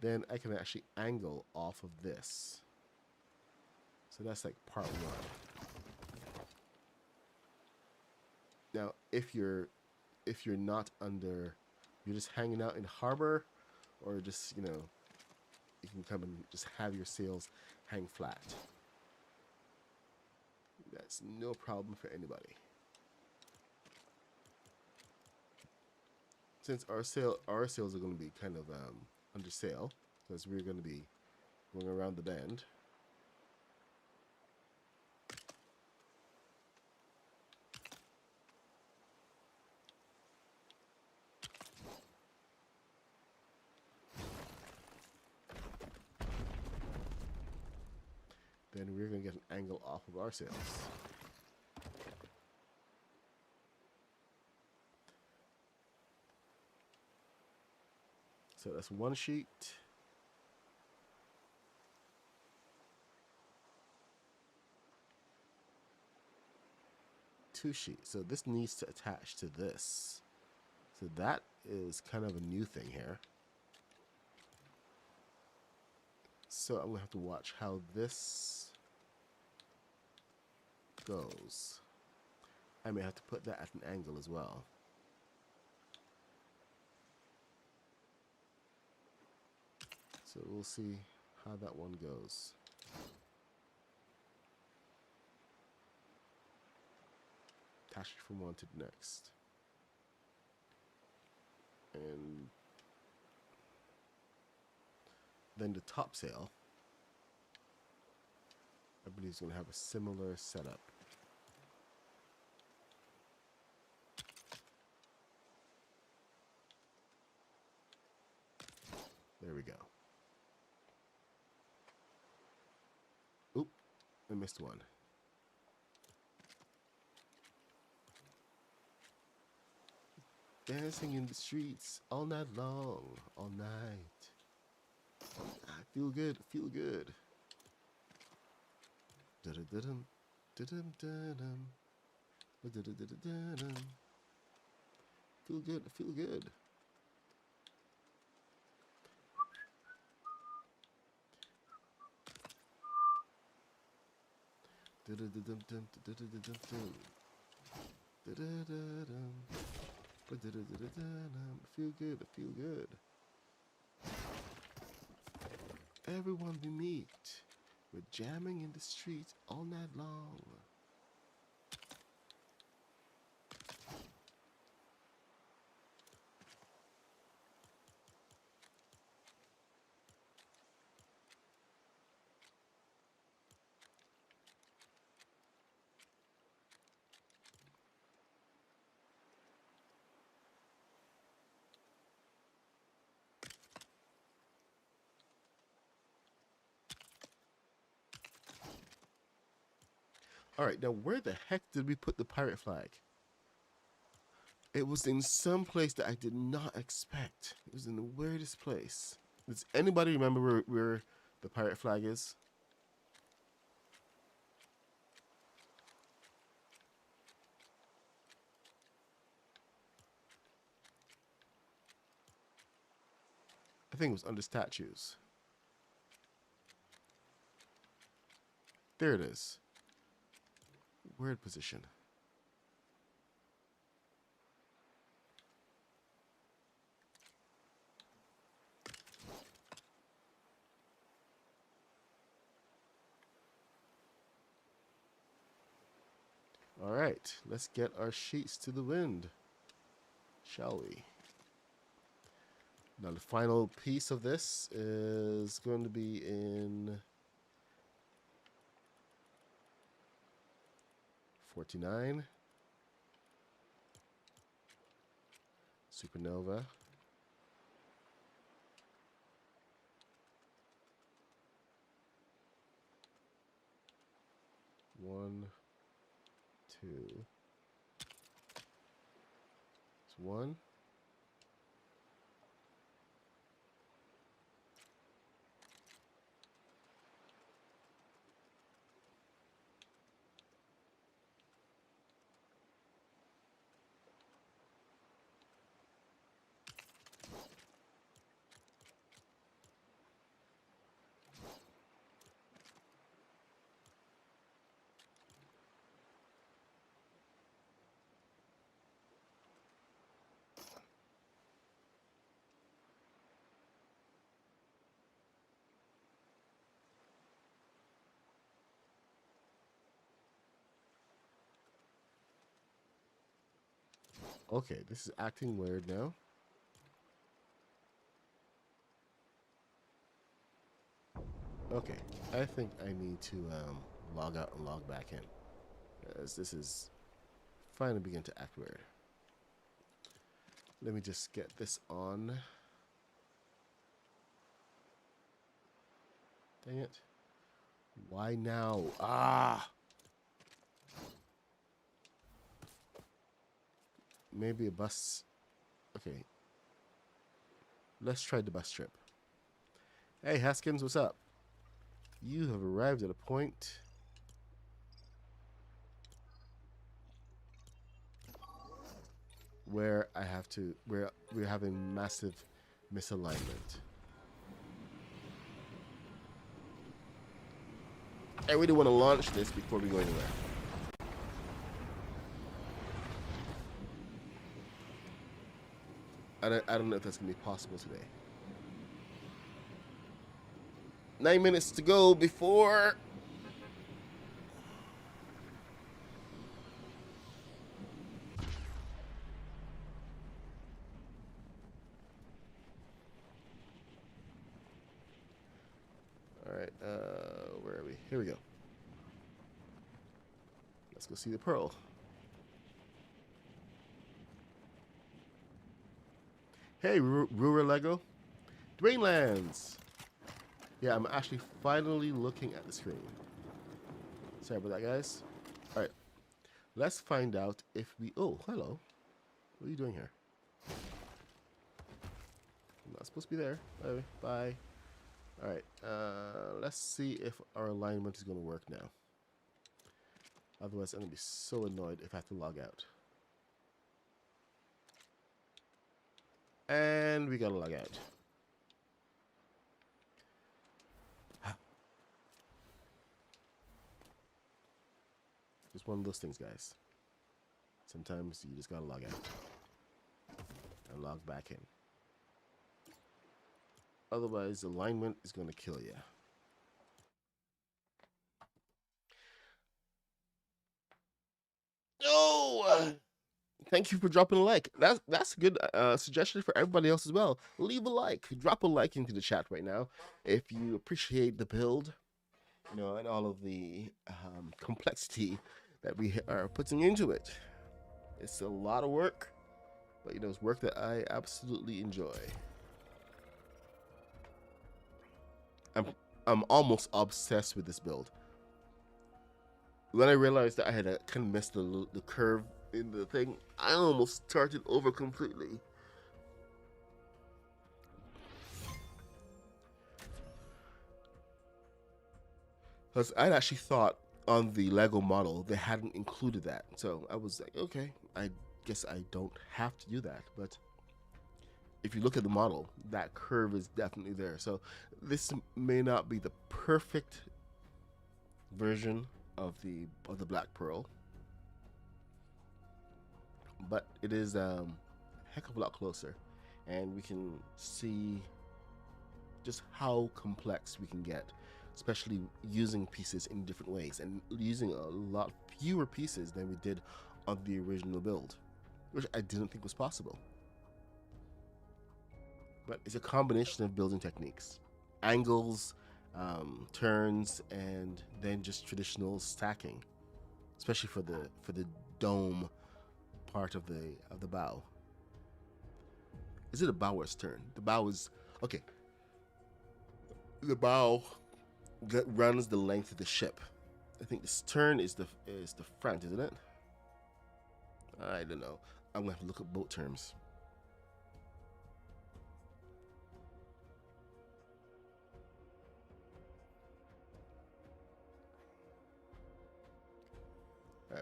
Then I can actually angle off of this. So that's like part 1. Now, if you're not under, you're just hanging out in harbor, or just, you know, you can come and just have your sails hang flat. That's no problem for anybody. Since our sails are going to be kind of under sail, because we're going to be going around the bend. Then we're going to get an angle off of our sails. So that's 1 sheet. Two sheets. So this needs to attach to this. So that is kind of a new thing here. So I'm going to have to watch how this goes. I may have to put that at an angle as well. So we'll see how that one goes. Attach it from one to the next. And then the top sail, I believe, is going to have a similar setup. There we go. Oop, I missed one. Dancing in the streets all night long, all night. I feel good, feel good. Da-da-da-dum, da-dum-da-dum, da-da-da-da-da-dum. Feel good, feel good. Da-da-da-dum-dum, da-da-da-dum-dum. Feel good, I feel good. Everyone we meet, we're jamming in the streets all night long. All right, now where the heck did we put the pirate flag? It was in some place that I did not expect. It was in the weirdest place. Does anybody remember where the pirate flag is? I think it was under statues. There it is. Weird position. All right, let's get our sheets to the wind, shall we? Now the final piece of this is going to be in 49, Supernova, one, two, it's one. Okay, this is acting weird now. Okay, I think I need to log out and log back in, as this is finally beginning to act weird. Let me just get this on. Dang it. Why now? Ah! Maybe a bus. Okay. Let's try the bus trip. Hey, Haskins, what's up? You have arrived at a point where we're having massive misalignment. I really want to launch this before we go anywhere. I don't know if that's going to be possible today. 9 minutes to go before... Alright, where are we? Here we go. Let's go see the pearl. Hey, Rural Lego. Dwayne Lands. Yeah, I'm actually finally looking at the screen. Sorry about that, guys. Alright. Let's find out if we... Oh, hello. What are you doing here? I'm not supposed to be there. Bye. Alright. Let's see if our alignment is going to work now. Otherwise, I'm going to be so annoyed if I have to log out. And we got to log out. Just one of those things, guys. Sometimes you just gotta log out and log back in. Otherwise, alignment is gonna kill you. Oh, thank you for dropping a like. That's a good suggestion for everybody else as well. Leave a like, drop a like into the chat right now if you appreciate the build, you know, and all of the complexity that we are putting into it. It's a lot of work, but you know, it's work that I absolutely enjoy. I'm almost obsessed with this build. When I realized that I had kind of missed the curve in the thing, I almost started over completely. Because I'd actually thought on the Lego model they hadn't included that, so I was like, okay, I guess I don't have to do that. But if you look at the model, that curve is definitely there. So this may not be the perfect version of the Black Pearl, but it is a heck of a lot closer, and we can see just how complex we can get, especially using pieces in different ways and using a lot fewer pieces than we did on the original build, which I didn't think was possible. But it's a combination of building techniques, angles, turns, and then just traditional stacking, especially for the dome part of the bow. Is it a bow or a stern? The bow is okay. The bow runs the length of the ship. I think the stern is the front, isn't it? I don't know. I'm gonna have to look up boat terms.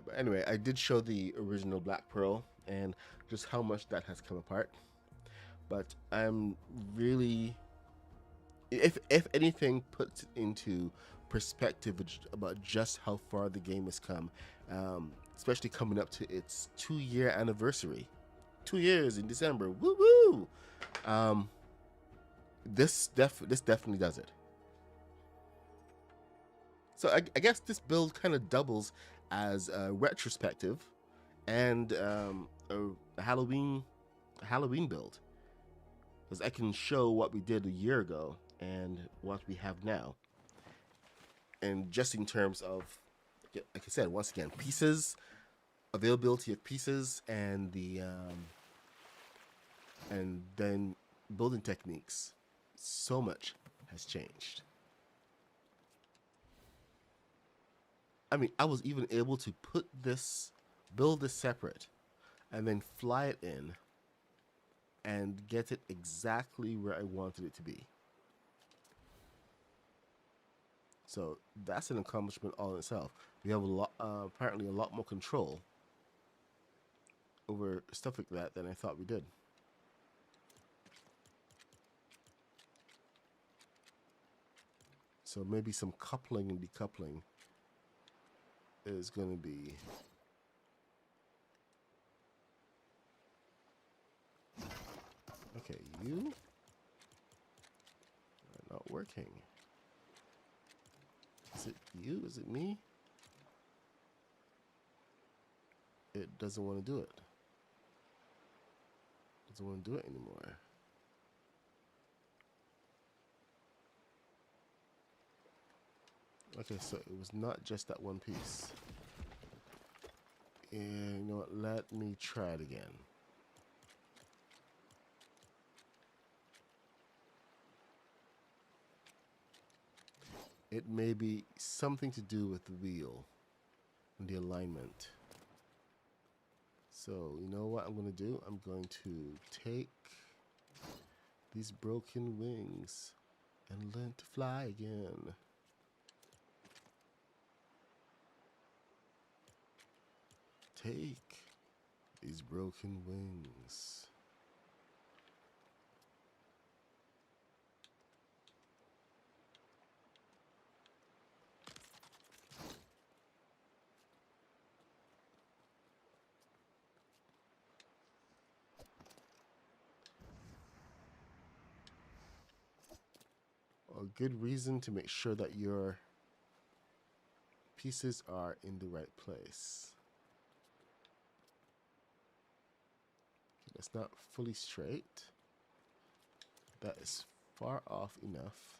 But anyway, I did show the original Black Pearl and just how much that has come apart. But I'm really, if anything, puts into perspective about just how far the game has come, especially coming up to its 2-year anniversary. 2 years in December. Woo woo! This definitely does it. So I guess this build kind of doubles as a retrospective and a Halloween build, because I can show what we did a year ago and what we have now, and just in terms of, like I said, once again, pieces, availability of pieces, and the and then building techniques. So much has changed. I mean, I was even able to build this separate, and then fly it in and get it exactly where I wanted it to be. So that's an accomplishment all in itself. We have apparently a lot more control over stuff like that than I thought we did. So maybe some coupling and decoupling is going to be okay. You are not working. Is it you? Is it me? It doesn't want to do it. Doesn't want to do it anymore. Okay, so it was not just that one piece. And you know what? Let me try it again. It may be something to do with the wheel and the alignment. So, you know what I'm going to do? I'm going to take these broken wings and learn to fly again. Take these broken wings. good reason to make sure that your pieces are in the right place. Okay, that's not fully straight. That is far off enough.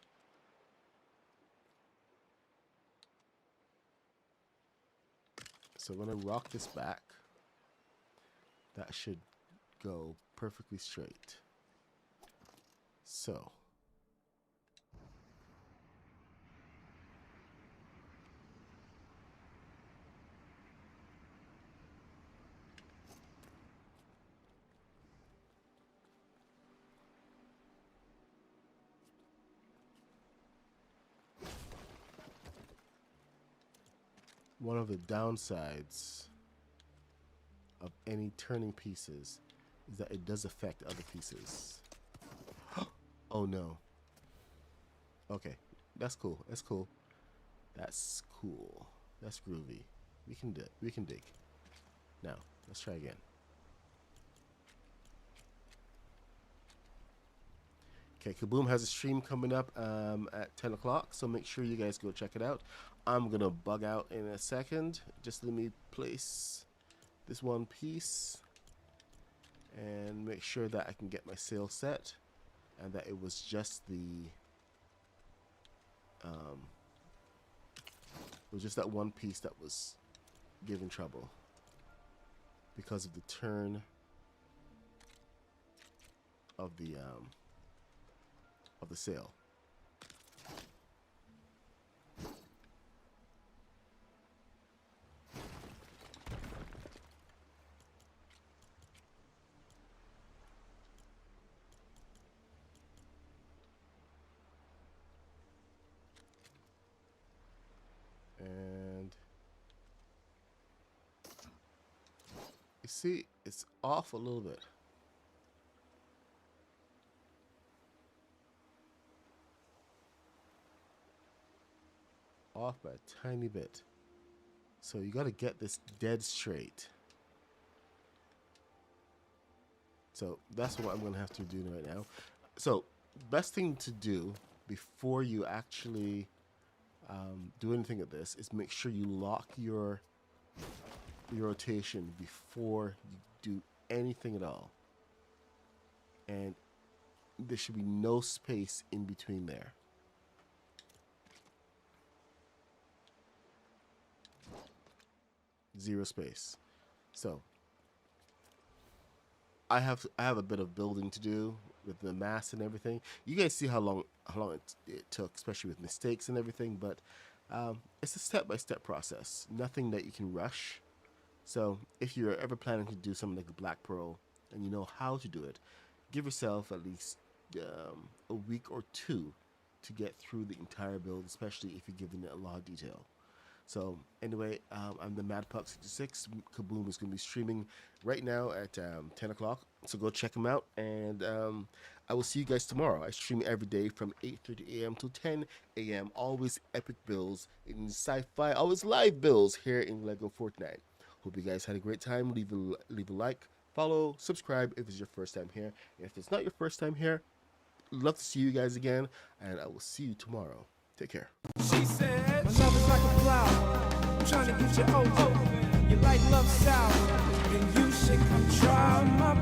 So when I rock this back, that should go perfectly straight. So one of the downsides of any turning pieces is that it does affect other pieces. Oh no. Okay, that's cool. That's cool. That's cool. That's groovy. We can dig. Now, let's try again. Okay, Kaboom has a stream coming up at 10 o'clock, so make sure you guys go check it out. I'm gonna bug out in a second. Just let me place this one piece and make sure that I can get my sail set and that it was just the it was just that one piece that was giving trouble because of the turn of the sail. And you see, it's off a little bit. Off by a tiny bit. So you got to get this dead straight. So that's what I'm going to have to do right now. So best thing to do before you actually do anything at this is make sure you lock your rotation before you do anything at all. And there should be no space in between there. Zero space. So I have a bit of building to do with the mast and everything. You guys see how long it took, especially with mistakes and everything. But it's a step-by-step process. Nothing that you can rush. So if you're ever planning to do something like a Black Pearl and you know how to do it, give yourself at least a week or two to get through the entire build, especially if you're giving it a lot of detail. So anyway, I'm the MadPuck66. Kaboom is going to be streaming right now at 10 o'clock. So go check him out. And I will see you guys tomorrow. I stream every day from 8:30 a.m. to 10 a.m. Always epic builds in sci-fi. Always live builds here in LEGO Fortnite. Hope you guys had a great time. Leave a like, follow, subscribe if it's your first time here. If it's not your first time here, love to see you guys again. And I will see you tomorrow. Take care. She said, my love is like a flower. I'm trying to get you over. You like love sour, then you should come try my